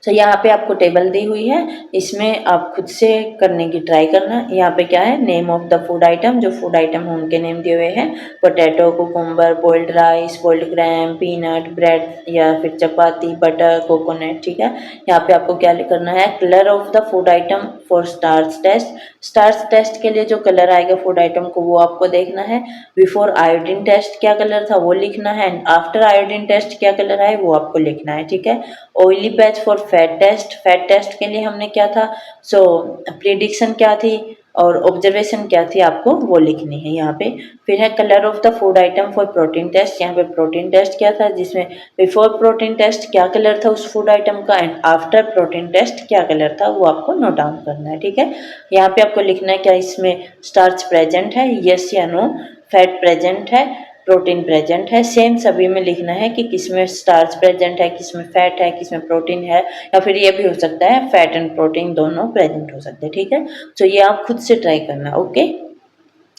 Speaker 1: तो यहाँ पे आपको टेबल दी हुई है, इसमें आप खुद से करने की ट्राई करना। यहाँ पे क्या है, name of the food item, जो फूड आइटम है उनके नेम दिए हुए हैं। Potato, cucumber, boiled rice, boiled gram, peanut, bread या फिर चपाती, बटर, कोकोनट, ठीक है। यहाँ पे आपको क्या करना है, colour of the food item for starch test. Starch test के लिए जो कलर आएगा फूड आइटम को वो आपको देखना है। बिफोर आयोडीन टेस्ट क्या कलर था वो लिखना है, एंड आफ्टर आयोडीन टेस्ट क्या कलर आए वो आपको लिखना है, ठीक है। Oily patch for fat test, fat test के लिए हमने क्या था, सो प्रिडिक्शन क्या थी और ऑब्जर्वेशन क्या थी, आपको वो लिखनी है यहाँ पे। फिर है colour of the food item for protein test, यहाँ पे प्रोटीन टेस्ट क्या था जिसमें बिफोर प्रोटीन टेस्ट क्या कलर था उस फूड आइटम का, एंड आफ्टर प्रोटीन टेस्ट क्या कलर था वो आपको नोट डाउन करना है, ठीक है। यहाँ पे आपको लिखना है क्या इसमें स्टार्च प्रेजेंट है, यस या नो, फैट प्रेजेंट है, प्रोटीन प्रेजेंट है। सेम सभी में लिखना है कि किसमें स्टार्च प्रेजेंट है, किसमें फैट है, किसमें प्रोटीन है, या फिर ये भी हो सकता है फैट एंड प्रोटीन दोनों प्रेजेंट हो सकते हैं, ठीक है। तो ये आप खुद से ट्राई करना, ओके।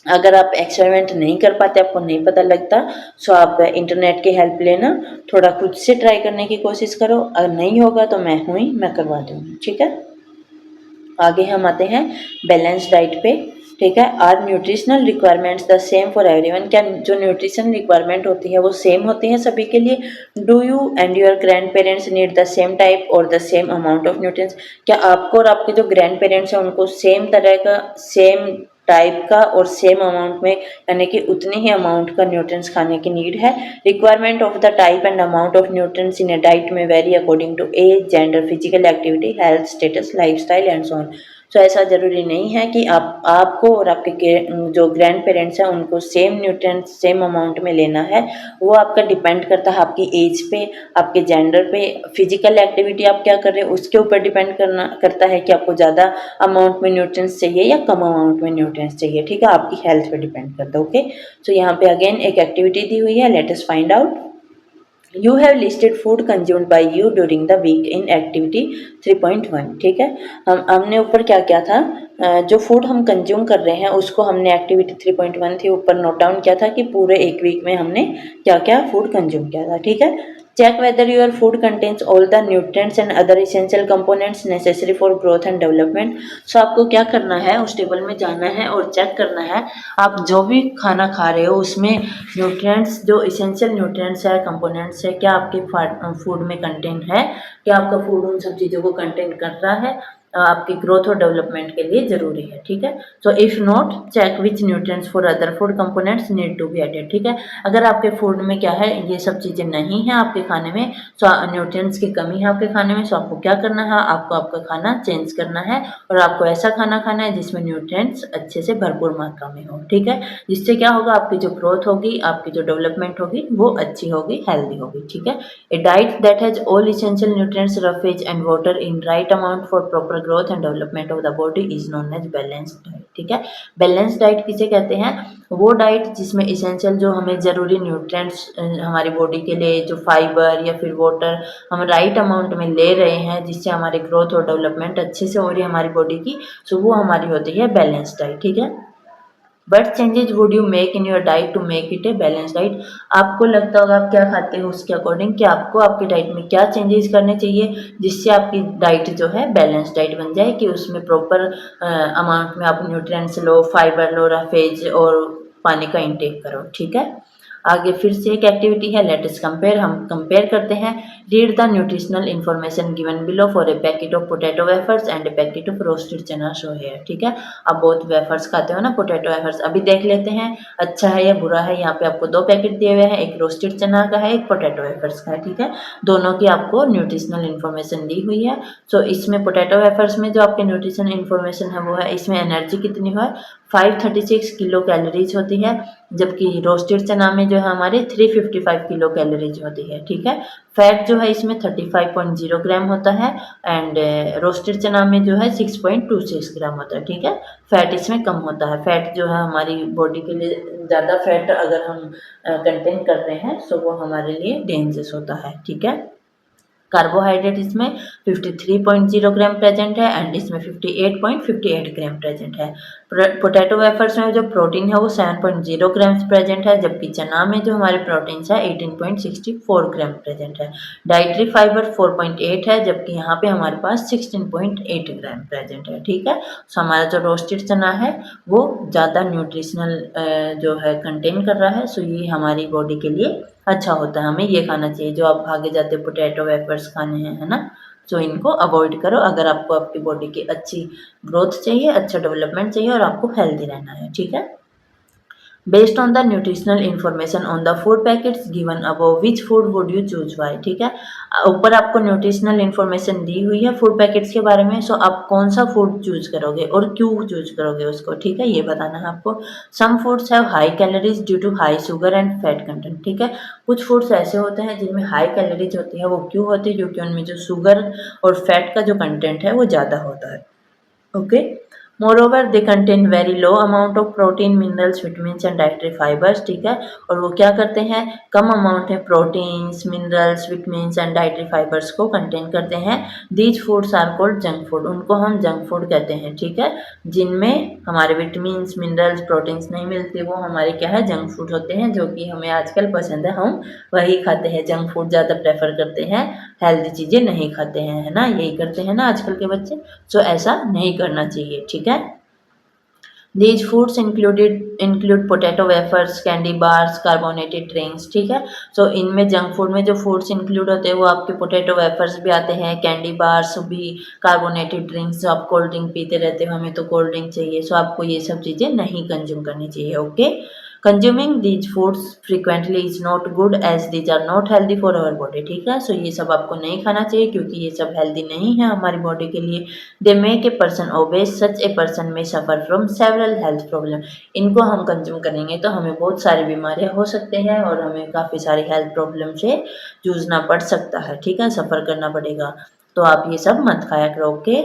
Speaker 1: अगर आप एक्सपेरिमेंट नहीं कर पाते, आपको नहीं पता लगता, सो आप इंटरनेट की हेल्प लेना, थोड़ा खुद से ट्राई करने की कोशिश करो। अगर नहीं होगा तो मैं हूँ ही, मैं करवा दूँगी, ठीक है। आगे हम आते हैं बैलेंस डाइट पे, ठीक है। Are nutritional requirements the same for everyone, क्या जो न्यूट्रिशन रिक्वायरमेंट होती है वो सेम होती है सभी के लिए। Do you and your grandparents need the same type और the same amount of nutrients, क्या आपको और आपके जो ग्रैंड पेरेंट्स हैं उनको सेम तरह का, सेम टाइप का और सेम अमाउंट में, यानी कि उतने ही अमाउंट का न्यूट्रिएंट्स खाने की नीड है। Requirement of the type and amount of nutrients in a diet में vary according to age, gender, physical activity, health status, lifestyle and so on. तो ऐसा ज़रूरी नहीं है कि आपको और आपके जो ग्रैंड पेरेंट्स हैं उनको सेम न्यूट्रिएंट्स सेम अमाउंट में लेना है। वो आपका डिपेंड करता है आपकी एज पे, आपके जेंडर पे, फिजिकल एक्टिविटी आप क्या कर रहे हो उसके ऊपर डिपेंड करता है कि आपको ज़्यादा अमाउंट में न्यूट्रिएंट्स चाहिए या कम अमाउंट में न्यूट्रिएंट्स चाहिए, ठीक है। आपकी हेल्थ पे डिपेंड करता है, ओके। तो यहाँ पे अगेन एक एक्टिविटी दी हुई है, let us find out. You have listed food consumed by you during the week in activity 3.1, ठीक है। हमने ऊपर क्या क्या था, जो फूड हम कंज्यूम कर रहे हैं उसको हमने एक्टिविटी 3.1 थी ऊपर नोट डाउन किया था कि पूरे एक वीक में हमने क्या क्या फूड कंज्यूम किया था, ठीक है। Check whether your food contains all the nutrients and other essential components necessary for growth and development. So आपको क्या करना है, उस टेबल में जाना है और चेक करना है आप जो भी खाना खा रहे हो उसमें न्यूट्रिएंट्स, जो इसेंशियल न्यूट्रिएंट्स है, कंपोनेंट्स है, क्या आपके फूड में कंटेंट है, क्या आपका फूड उन सब चीज़ों को कंटेंट कर रहा है। आपकी ग्रोथ और डेवलपमेंट के लिए ज़रूरी है, ठीक है। So if not, check which nutrients for other food components need to be added, ठीक है। अगर आपके फूड में क्या है, ये सब चीज़ें नहीं है आपके खाने में, सो न्यूट्रिएंट्स की कमी है आपके खाने में, सो आपको क्या करना है, आपको आपका खाना चेंज करना है और आपको ऐसा खाना खाना है जिसमें न्यूट्रिएंट्स अच्छे से भरपूर मात्रा में हो, ठीक है। जिससे क्या होगा, आपकी जो ग्रोथ होगी, आपकी जो डेवलपमेंट होगी वो अच्छी होगी, हेल्दी होगी, ठीक है। A diet that has all essential nutrients, roughage and water in right amount for proper growth and development of the body is known as balanced diet, ठीक है। बैलेंस डाइट किसे कहते हैं, वो डाइट जिसमें इसेंशियल जो हमें ज़रूरी न्यूट्रिएंट्स हमारी बॉडी के लिए, जो फाइबर या फिर वाटर हम राइट अमाउंट में ले रहे हैं, जिससे हमारी ग्रोथ और डेवलपमेंट अच्छे से हो रही है हमारी बॉडी की, सो वो हमारी होती है बैलेंस डाइट, ठीक है। But changes would you make in your diet to make it a balance diet, आपको लगता होगा आप क्या खाते हो उसके अकॉर्डिंग कि आपको आपकी डाइट में क्या चेंजेस करने चाहिए जिससे आपकी डाइट जो है बैलेंस डाइट बन जाए, कि उसमें प्रॉपर अमाउंट में आप न्यूट्रिएंट्स लो, फाइबर लो, राफेज और पानी का इंटेक करो, ठीक है। आगे फिर से एक एक्टिविटी है, लेट अस कंपेयर, हम कंपेयर करते हैं। Read the nutritional information given below for a packet of potato wafers and A packet of roasted चना शो हियर, ठीक है। आप बहुत वेफर्स खाते हो ना, पोटैटो वेफर्स, अभी देख लेते हैं अच्छा है या बुरा है। यहाँ पे आपको 2 पैकेट दिए हुए हैं, एक रोस्टेड चना का है, एक पोटैटो वेफर्स का है, ठीक है। दोनों की आपको न्यूट्रिशनल इन्फॉर्मेशन दी हुई है। सो इसमें पोटैटो वेफर्स में जो आपके न्यूट्रिशन इन्फॉर्मेशन है वो है, इसमें एनर्जी कितनी है, 536 किलो कैलोरीज होती है, जबकि रोस्टेड चना में जो है हमारे 355 किलो कैलोरीज होती है, ठीक है। फैट जो है इसमें 35.0 ग्राम होता है एंड रोस्टेड चना में जो है 6.26 ग्राम होता है, ठीक है। फैट इसमें कम होता है, फैट जो है हमारी बॉडी के लिए, ज़्यादा फैट अगर हम कंटेन कर रहे हैं सो वो हमारे लिए डेंजरस होता है, ठीक है। कार्बोहाइड्रेट इसमें 53.0 ग्राम प्रेजेंट है एंड इसमें 58.58 ग्राम प्रेजेंट है। पोटैटो वेफर्स में जो प्रोटीन है वो 7.0 ग्राम्स प्रेजेंट है, जबकि चना में जो हमारे प्रोटीन्स है 18.64 ग्राम प्रेजेंट है। डाइटरी फाइबर 4.8 है, जबकि यहाँ पे हमारे पास 16.8 ग्राम प्रेजेंट है, ठीक है। सो हमारा जो रोस्टेड चना है वो ज़्यादा न्यूट्रिशनल जो है कंटेन कर रहा है, सो ये हमारी बॉडी के लिए अच्छा होता है, हमें ये खाना चाहिए। जो आप भागे जाते पोटैटो वेफर्स खाने हैं, है ना, सो इनको अवॉइड करो अगर आपको आपकी बॉडी की अच्छी ग्रोथ चाहिए, अच्छा डेवलपमेंट चाहिए और आपको हेल्दी रहना है, ठीक है। Based on the nutritional information on the food packets given above, which food would you choose why, ठीक है। ऊपर आपको न्यूट्रिशनल इन्फॉर्मेशन दी हुई है फूड पैकेट्स के बारे में, सो आप कौन सा फूड चूज करोगे और क्यों चूज करोगे उसको, ठीक है, ये बताना है आपको। Some foods have high calories due to high sugar and fat content, ठीक है। कुछ फूड्स ऐसे होते हैं जिनमें हाई कैलोरीज होती है, वो क्यों होती है, क्योंकि उनमें जो शुगर और फैट का जो कंटेंट है वो ज़्यादा होता है, okay. Moreover they contain very low amount of protein, minerals, vitamins and dietary fibres, ठीक है। और वो क्या करते हैं, कम अमाउंट में proteins, minerals, vitamins and dietary fibres को कंटेन करते हैं। These foods are called junk food, उनको हम जंक फूड कहते हैं, ठीक है। जिनमें हमारे विटामिन्स, मिनरल्स, प्रोटीन्स नहीं मिलते, वो हमारे क्या है, जंक फूड होते हैं, जो कि हमें आजकल पसंद है, हम वही खाते हैं। जंक फूड ज़्यादा प्रेफर करते हैं, हेल्दी चीज़ें नहीं खाते हैं, है ना, यही करते हैं ना आजकल के बच्चे। सो ऐसा नहीं करना चाहिए, ठीक है। These foods include potato wafers, candy bars, carbonated drinks, ठीक है। सो इनमें जंक फूड में जो फूड्स इंक्लूड होते हैं वो आपके पोटैटो वेफर्स भी आते हैं, कैंडी बार्स भी, कार्बोनेटेड ड्रिंक्स, जो आप कोल्ड ड्रिंक पीते रहते हो, हमें तो कोल्ड ड्रिंक चाहिए, सो आपको ये सब चीज़ें नहीं कंज्यूम करनी चाहिए, okay. Consuming these foods frequently is not good as these are not healthy for our body, ठीक है। सो ये सब आपको नहीं खाना चाहिए क्योंकि ये सब हेल्दी नहीं है हमारी बॉडी के लिए। They make a person obese, such a person में suffer from several health problem, इनको हम कंज्यूम करेंगे तो हमें बहुत सारी बीमारियां हो सकते हैं और हमें काफ़ी सारी हेल्थ प्रॉब्लम से जूझना पड़ सकता है, ठीक है, सफ़र करना पड़ेगा। तो आप ये सब मत खाया करो, okay.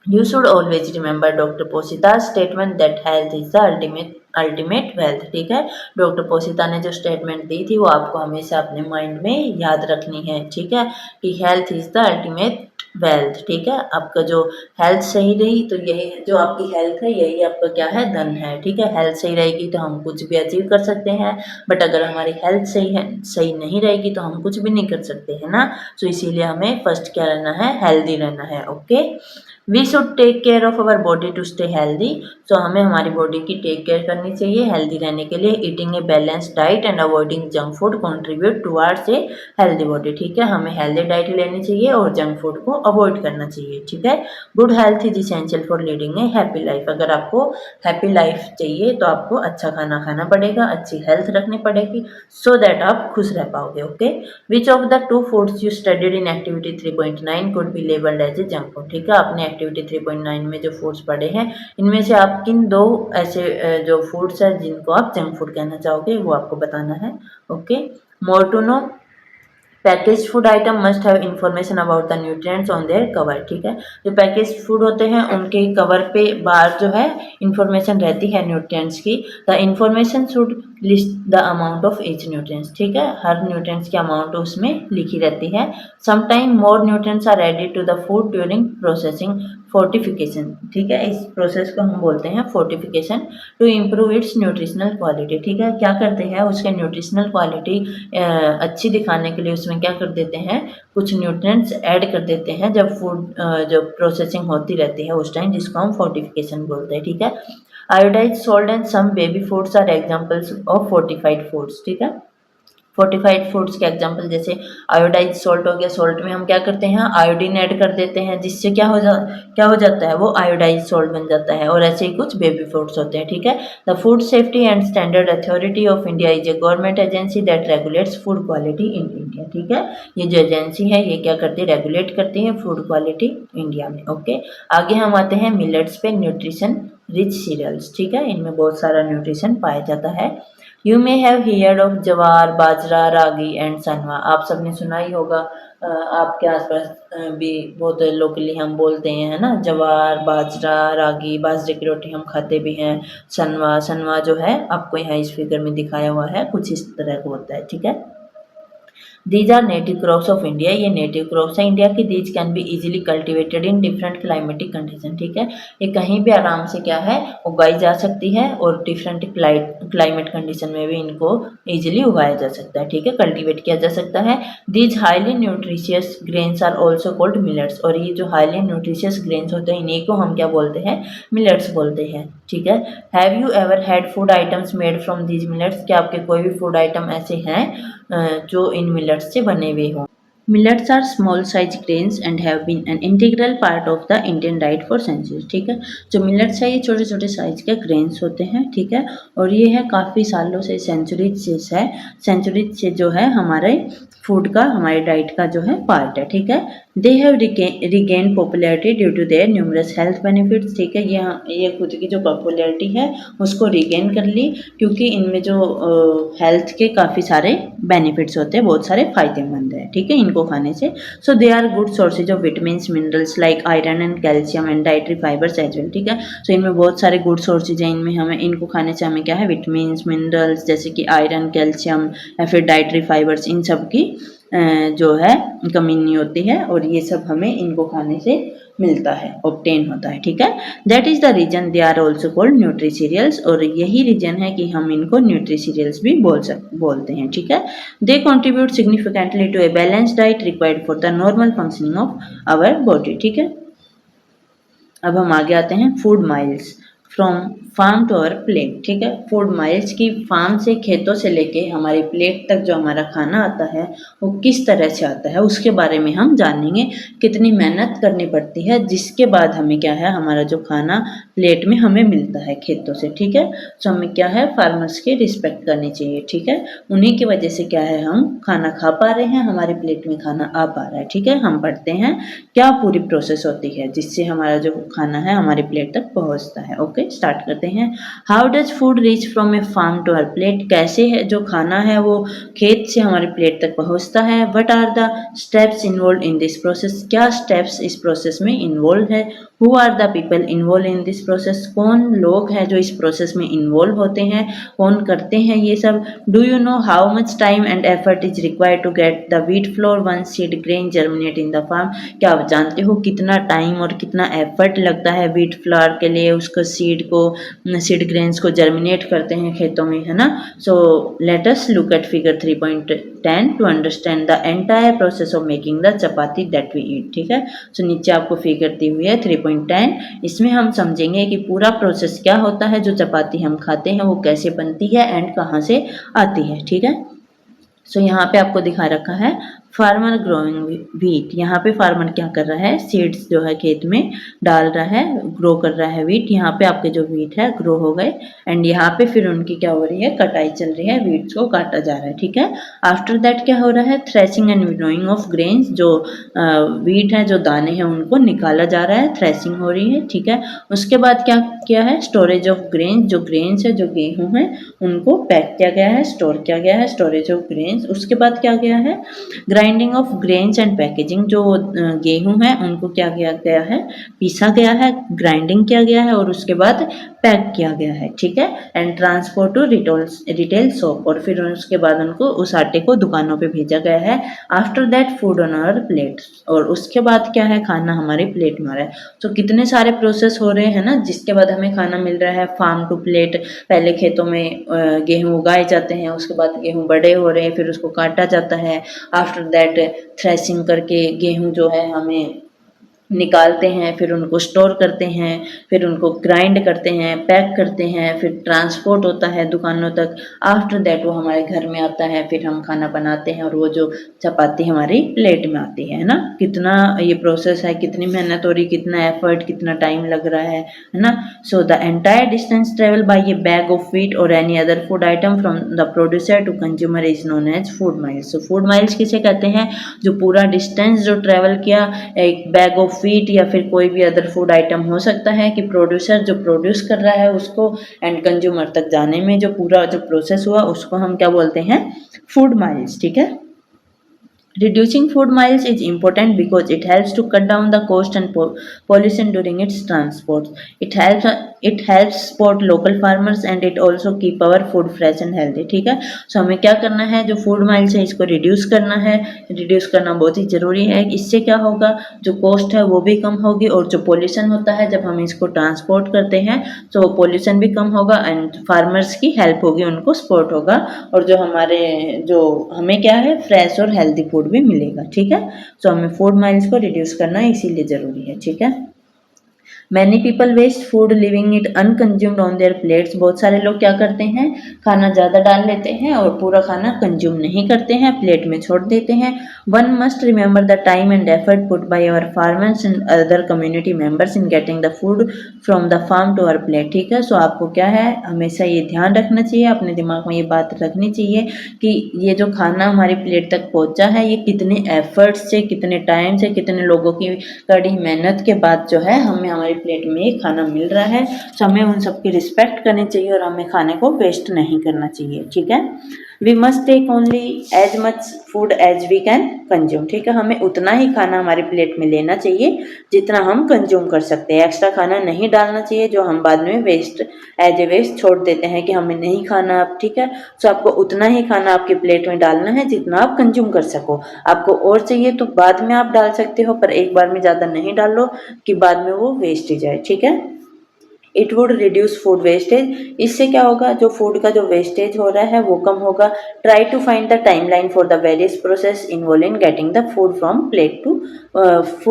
Speaker 1: You should always remember doctor पोसिता's statement that health is the ultimate wealth, ठीक है। डॉक्टर पोसिता ने जो स्टेटमेंट दी थी वो आपको हमेशा अपने माइंड में याद रखनी है, ठीक है, कि health is the ultimate wealth, ठीक है। आपका जो हेल्थ सही रही तो यही जो आपकी हेल्थ है यही आपका क्या है, धन है, ठीक है। हेल्थ सही रहेगी तो हम कुछ भी अचीव कर सकते हैं, बट अगर हमारी हेल्थ सही नहीं रहेगी तो हम कुछ भी नहीं कर सकते, है ना। सो इसीलिए हमें फर्स्ट क्या रहना है, हेल्दी रहना है, okay. We should take care of our body to stay healthy. So हमें हमारी बॉडी की टेक केयर करनी चाहिए हेल्दी रहने के लिए। Eating A balance diet and avoiding junk food contribute towards a healthy body. ठीक है, हमें हेल्दी डाइट लेनी चाहिए और जंक फूड को अवॉइड करना चाहिए। ठीक है, good health is essential for leading a happy life. अगर आपको हैप्पी लाइफ चाहिए तो आपको अच्छा खाना खाना पड़ेगा, अच्छी हेल्थ रखनी पड़ेगी, सो दैट आप खुश रह पाओगे। Okay, which of the two foods you studied in activity 3.9 could be labelled as a junk food. ठीक है, आपने एक्टिविटी 3.9 में जो फूड्स पढ़े हैं इनमें से आप किन दो ऐसे जो फूड्स हैं जिनको आप जंक फूड कहना चाहोगे वो आपको बताना है। Okay, more to know package food item must have information about the nutrients on their cover. ठीक है, जो पैकेज फूड होते हैं उनके कवर पे बाहर जो है इंफॉर्मेशन रहती है न्यूट्रिएंट्स की। The information should list the amount of each nutrients. ठीक है, हर न्यूट्रिएंट्स की अमाउंट उसमें लिखी रहती है। Sometime more nutrients are added to the food during processing fortification. ठीक है, इस प्रोसेस को हम बोलते हैं fortification to improve its nutritional quality. ठीक है, क्या करते हैं उसके न्यूट्रिशनल क्वालिटी अच्छी दिखाने के लिए उसमें क्या कर देते हैं, कुछ न्यूट्रिएंट्स ऐड कर देते हैं जब फूड जब प्रोसेसिंग होती रहती है उस टाइम, जिसको हम फोर्टिफिकेशन बोलते हैं। ठीक है, iodize salt and some baby foods are examples of fortified foods. ठीक है, फोर्टिफाइड फूड्स के एग्जांपल जैसे आयोडाइज सॉल्ट हो गया, सॉल्ट में हम क्या करते हैं आयोडीन ऐड कर देते हैं, जिससे क्या हो जाता है वो आयोडाइज सॉल्ट बन जाता है। और ऐसे ही कुछ बेबी फूड्स होते हैं। ठीक है, the food safety and standard authority of India is a government agency that regulates food quality in India. ठीक है, ये जो एजेंसी है ये क्या करती है, रेगुलेट करती है फूड क्वालिटी इंडिया में। ओके, आगे हम आते हैं मिलेट्स पे, न्यूट्रिशन रिच सीरियल्स। ठीक है, इनमें बहुत सारा न्यूट्रिशन पाया जाता है। You may have heard of जवार, बाजरा, रागी एंड सनवा। आप सबने सुना ही होगा, आपके आसपास भी बहुत लोकली हम बोलते हैं, है ना, जवार, बाजरा, रागी, बाजरे की रोटी हम खाते भी हैं। सनवा, सनवा जो है आपको यहाँ इस फिगर में दिखाया हुआ है, कुछ इस तरह का होता है। ठीक है, these are native crops of India. ये नेटिव क्रॉप्स है इंडिया की। These can be easily cultivated in different climatic condition. ठीक है, ये कहीं भी आराम से क्या है उगाई जा सकती है और डिफरेंट क्लाइमेट कंडीशन में भी इनको इजीली उगाया जा सकता है। ठीक है, कल्टिवेट किया जा सकता है। These highly nutritious grains are also called millets. और ये जो हाईली न्यूट्रिशियस ग्रेन्स होते हैं इन्हीं को हम क्या बोलते हैं, मिलेट्स बोलते हैं। ठीक है, have you ever had food items made from these millets. क्या आपके कोई भी फूड आइटम ऐसे हैं जो इन मिलेट्स से बने हुए हों। Millets are small size grains and have been an integral part of the Indian diet for centuries. ठीक है, जो मिलेट्स है ये छोटे छोटे साइज के ग्रेन्स होते हैं। ठीक है, और ये है काफ़ी सालों से सेंचुरीज से जो है हमारे फूड का, हमारे डाइट का जो है पार्ट है। ठीक है, they have regain popularity due to their numerous health benefits. ठीक है, ये खुद की जो पॉपुलैरिटी है उसको रिगेन कर ली क्योंकि इनमें जो हेल्थ के काफ़ी सारे बेनिफिट्स होते हैं, बहुत सारे फायदेमंद है। ठीक है, इनको खाने से। So they are good sources of vitamins, minerals like iron and calcium and dietary fibres as well. ठीक है, सो इनमें बहुत सारे गुड सोर्सेज हैं। इनमें हमें इनको खाने से हमें क्या है, विटामिन्स, मिनरल्स जैसे कि आयरन, कैल्शियम या फिर डाइटरी फाइबर्स, इन सब की जो है कमी नहीं होती है और ये सब हमें इनको खाने से मिलता है, ऑब्टेन होता है। ठीक है, that is the reason they are also called nutri cereals. और यही रीजन है कि हम इनको न्यूट्री सीरियल्स भी बोलते हैं। ठीक है, they contribute significantly to a balance diet required for the normal functioning of our body. ठीक है, अब हम आगे आते हैं food miles from farm to our plate. ठीक है, फूड माइल्स की फार्म से, खेतों से लेके हमारी प्लेट तक जो हमारा खाना आता है वो किस तरह से आता है उसके बारे में हम जानेंगे। कितनी मेहनत करनी पड़ती है जिसके बाद हमें क्या है, हमारा जो खाना प्लेट में हमें मिलता है खेतों से। ठीक है, तो हमें क्या है, फार्मर्स की रिस्पेक्ट करनी चाहिए। ठीक है, उन्हीं की वजह से क्या है हम खाना खा पा रहे हैं, हमारी प्लेट में खाना आ पा रहा है। ठीक है, हम पढ़ते हैं क्या पूरी प्रोसेस होती है जिससे हमारा जो खाना है हमारी प्लेट तक पहुंचता है। ओके, स्टार्ट करते हैं। How does food reach from a farm to our plate. कैसे है जो खाना है वो खेत से हमारी प्लेट तक पहुंचता है। What are the steps involve in this process. क्या स्टेप्स इस प्रोसेस में इन्वॉल्व है। Who are the people involve in this process. कौन लोग हैं जो इस प्रोसेस में इन्वॉल्व होते हैं, कौन करते हैं ये सब। Do you know how much time and effort is required to get the wheat flour one seed grain germinate in the farm. क्या आप जानते हो कितना टाइम और कितना एफर्ट लगता है व्हीट फ्लावर के लिए, उसको सीड ग्रेन्स को जर्मिनेट करते हैं खेतों में, है ना। So let us look at figure 3.10 to understand the entire process of making the chapati that we eat. ठीक है, सो नीचे आपको फिगर दी हुई है 3.10 3.10 इसमें हम समझेंगे कि पूरा प्रोसेस क्या होता है, जो चपाती हम खाते हैं वो कैसे बनती है एंड कहाँ से आती है। ठीक है, सो यहाँ पे आपको दिखा रखा है फार्मर ग्रोइंग व्हीट। यहाँ पे फार्मर क्या कर रहा है, सीड्स जो है खेत में डाल रहा है, ग्रो कर रहा है व्हीट। यहाँ पे आपके जो व्हीट है ग्रो हो गए एंड यहाँ पे फिर उनकी क्या हो रही है, कटाई चल रही है, व्हीट्स को काटा जा रहा है। ठीक है, आफ्टर दैट क्या हो रहा है, threshing and winnowing of grains. जो व्हीट है, जो दाने हैं, उनको निकाला जा रहा है, थ्रेसिंग हो रही है। ठीक है, उसके बाद क्या किया है, स्टोरेज ऑफ ग्रेन्स। जो ग्रेन्स है, जो गेहूं है, उनको पैक किया गया है, स्टोर किया गया है, स्टोरेज ऑफ ग्रेन्स। उसके बाद क्या किया है, grinding of grains and packaging. जो गेहूं है उनको क्या किया गया है, पीसा गया है, ग्राइंडिंग किया गया है और उसके बाद पैक किया गया है। ठीक है, and transport to retail shop. और फिर उसके बाद उनको उस आटे को दुकानों पे भेजा गया है। After that food on our plate. और उसके बाद क्या है, खाना हमारे प्लेट में आ रहा है। तो कितने सारे प्रोसेस हो रहे हैं ना, जिसके बाद हमें खाना मिल रहा है फार्म टू प्लेट। पहले खेतों में गेहूं उगाए जाते हैं, उसके बाद गेहूं बड़े हो रहे हैं, फिर उसको काटा जाता है। आफ्टर दैट थ्रेसिंग करके गेहूं जो है हमें निकालते हैं, फिर उनको स्टोर करते हैं, फिर उनको ग्राइंड करते हैं, पैक करते हैं, फिर ट्रांसपोर्ट होता है दुकानों तक। आफ्टर दैट वो हमारे घर में आता है, फिर हम खाना बनाते हैं और वो जो चपाती हमारी प्लेट में आती है ना। कितना ये प्रोसेस है, कितनी मेहनत हो रही, कितना एफर्ट, कितना टाइम लग रहा है ना। So the entire distance travel by a bag of wheat और any other food item from the producer to consumer is known as food miles. So food miles किसे कहते हैं, जो पूरा डिस्टेंस जो ट्रेवल किया एक बैग ऑफ व्हीट या फिर कोई भी अदर फूड आइटम हो सकता है, कि प्रोड्यूसर जो प्रोड्यूस कर रहा है उसको एंड कंज्यूमर तक जाने में जो पूरा जो प्रोसेस हुआ, उसको हम क्या बोलते हैं, फूड माइल्स। ठीक है, reducing food miles is important because it helps to cut down the cost and pollution during its transport. It helps support local farmers and it also keep our food fresh and healthy. ठीक है, सो हमें क्या करना है, जो food miles है इसको reduce करना है। रिड्यूस करना बहुत ही ज़रूरी है। इससे क्या होगा, जो कॉस्ट है वो भी कम होगी और जो पोल्यूशन होता है जब हम इसको ट्रांसपोर्ट करते हैं तो पोल्यूशन भी कम होगा एंड फार्मर्स की हेल्प होगी, उनको सपोर्ट होगा और जो हमारे जो हमें क्या है, फ्रेश और हेल्दी फूड भी मिलेगा। ठीक है, सो हमें फूड माइल्स को रिड्यूस करना इसीलिए जरूरी है। ठीक है, many people waste food leaving it unconsumed on their plates. बहुत सारे लोग क्या करते हैं, खाना ज़्यादा डाल लेते हैं और पूरा खाना कंज्यूम नहीं करते हैं, प्लेट में छोड़ देते हैं। One must remember the time and effort put by our farmers and other community members in getting the food from the farm to our plate. ठीक है, सो आपको क्या है, हमेशा ये ध्यान रखना चाहिए, अपने दिमाग में ये बात रखनी चाहिए कि ये जो खाना हमारी प्लेट तक पहुंचा है, ये कितने एफर्ट से, कितने टाइम से, कितने लोगों की कड़ी मेहनत के बाद जो है हमें हमारी प्लेट में ये खाना मिल रहा है। तो हमें उन सबकी रिस्पेक्ट करनी चाहिए और हमें खाने को वेस्ट नहीं करना चाहिए। ठीक है, we must take only as much food as we can consume. ठीक है, हमें उतना ही खाना हमारी प्लेट में लेना चाहिए जितना हम कंज्यूम कर सकते हैं। एक्स्ट्रा खाना नहीं डालना चाहिए जो हम बाद में वेस्ट एज ए वेस्ट छोड़ देते हैं कि हमें नहीं खाना अब। ठीक है, तो आपको उतना ही खाना आपकी प्लेट में डालना है जितना आप कंज्यूम कर सको। आपको और चाहिए तो बाद में आप डाल सकते हो, पर एक बार में ज़्यादा नहीं डालो कि बाद में वो वेस्ट ही जाए। ठीक है, it would reduce food wastage. इससे क्या होगा, जो फूड का जो वेस्टेज हो रहा है वो कम होगा। Try to find the timeline for the various process involve in getting the food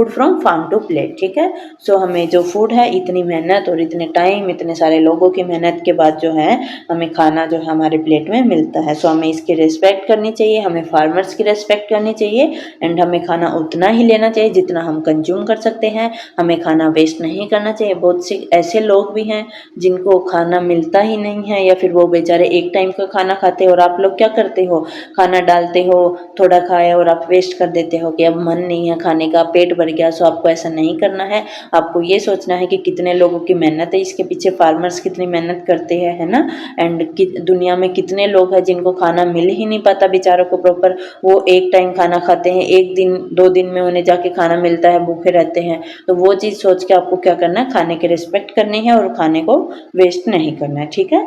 Speaker 1: from farm to plate. ठीक है, सो हमें जो फूड है, इतनी मेहनत और इतने टाइम, इतने सारे लोगों की मेहनत के बाद जो है हमें खाना जो है हमारे प्लेट में मिलता है। सो हमें इसकी रिस्पेक्ट करनी चाहिए, हमें फार्मर्स की रिस्पेक्ट करनी चाहिए एंड हमें खाना उतना ही लेना चाहिए जितना हम कंज्यूम कर सकते हैं। हमें खाना वेस्ट नहीं करना चाहिए। बहुत से ऐसे लोग भी हैं जिनको खाना मिलता ही नहीं है या फिर वो बेचारे एक टाइम का खाना खाते हैं और आप लोग क्या करते हो, खाना डालते हो, थोड़ा खाया और आप वेस्ट कर देते हो कि अब मन नहीं है खाने का, पेट भर गया। सो आपको ऐसा नहीं करना है। आपको ये सोचना है कि कितने लोगों की मेहनत है, इसके पीछे फार्मर्स कितनी मेहनत करते हैं, है ना। एंड दुनिया में कितने लोग हैं जिनको खाना मिल ही नहीं पाता बेचारों को प्रॉपर, वो एक टाइम खाना खाते हैं, एक दिन 2 दिन में उन्हें जाके खाना मिलता है, भूखे रहते हैं। तो वो चीज़ सोच के आपको क्या करना है, खाने की रिस्पेक्ट करनी है और खाने को वेस्ट नहीं करना है। ठीक है,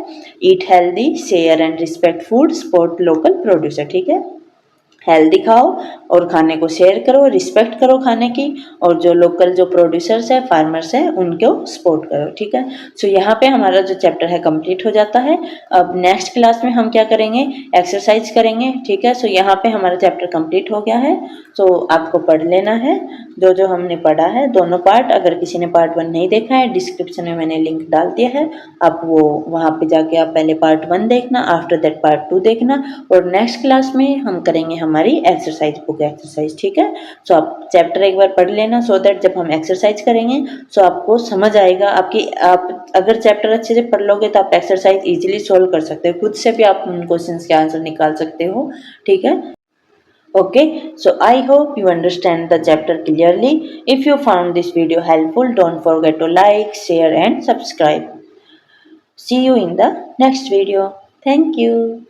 Speaker 1: eat healthy, share and respect food, support local producer. ठीक है, हेल्दी खाओ और खाने को शेयर करो, रिस्पेक्ट करो खाने की, और जो लोकल जो प्रोड्यूसर्स है, फार्मर्स है, उनको सपोर्ट करो, ठीक है। सो यहाँ पे हमारा जो चैप्टर है कंप्लीट हो जाता है। अब नेक्स्ट क्लास में हम क्या करेंगे, एक्सरसाइज करेंगे, ठीक है। सो यहाँ पे हमारा चैप्टर कंप्लीट हो गया है। सो आपको पढ़ लेना है जो जो हमने पढ़ा है, दोनों पार्ट। अगर किसी ने पार्ट 1 नहीं देखा है, डिस्क्रिप्शन में मैंने लिंक डाल दिया है, आप वो वहाँ पे जाके आप पहले पार्ट 1 देखना, आफ्टर दैट पार्ट 2 देखना, और नेक्स्ट क्लास में हम करेंगे हमारी एक्सरसाइज, बुक एक्सरसाइज, ठीक है। सो आप चैप्टर एक बार पढ़ लेना, सो दैट जब हम एक्सरसाइज करेंगे सो आपको समझ आएगा। आप अगर चैप्टर अच्छे से पढ़ लोगे तो आप एक्सरसाइज इजीली सोल्व कर सकते हो, खुद से भी आप उन क्वेश्चंस के आंसर निकाल सकते हो, ठीक है। Okay, so I hope you understand the chapter clearly. If you found this video helpful, don't forget to like, share and subscribe. See you in the next video. Thank you.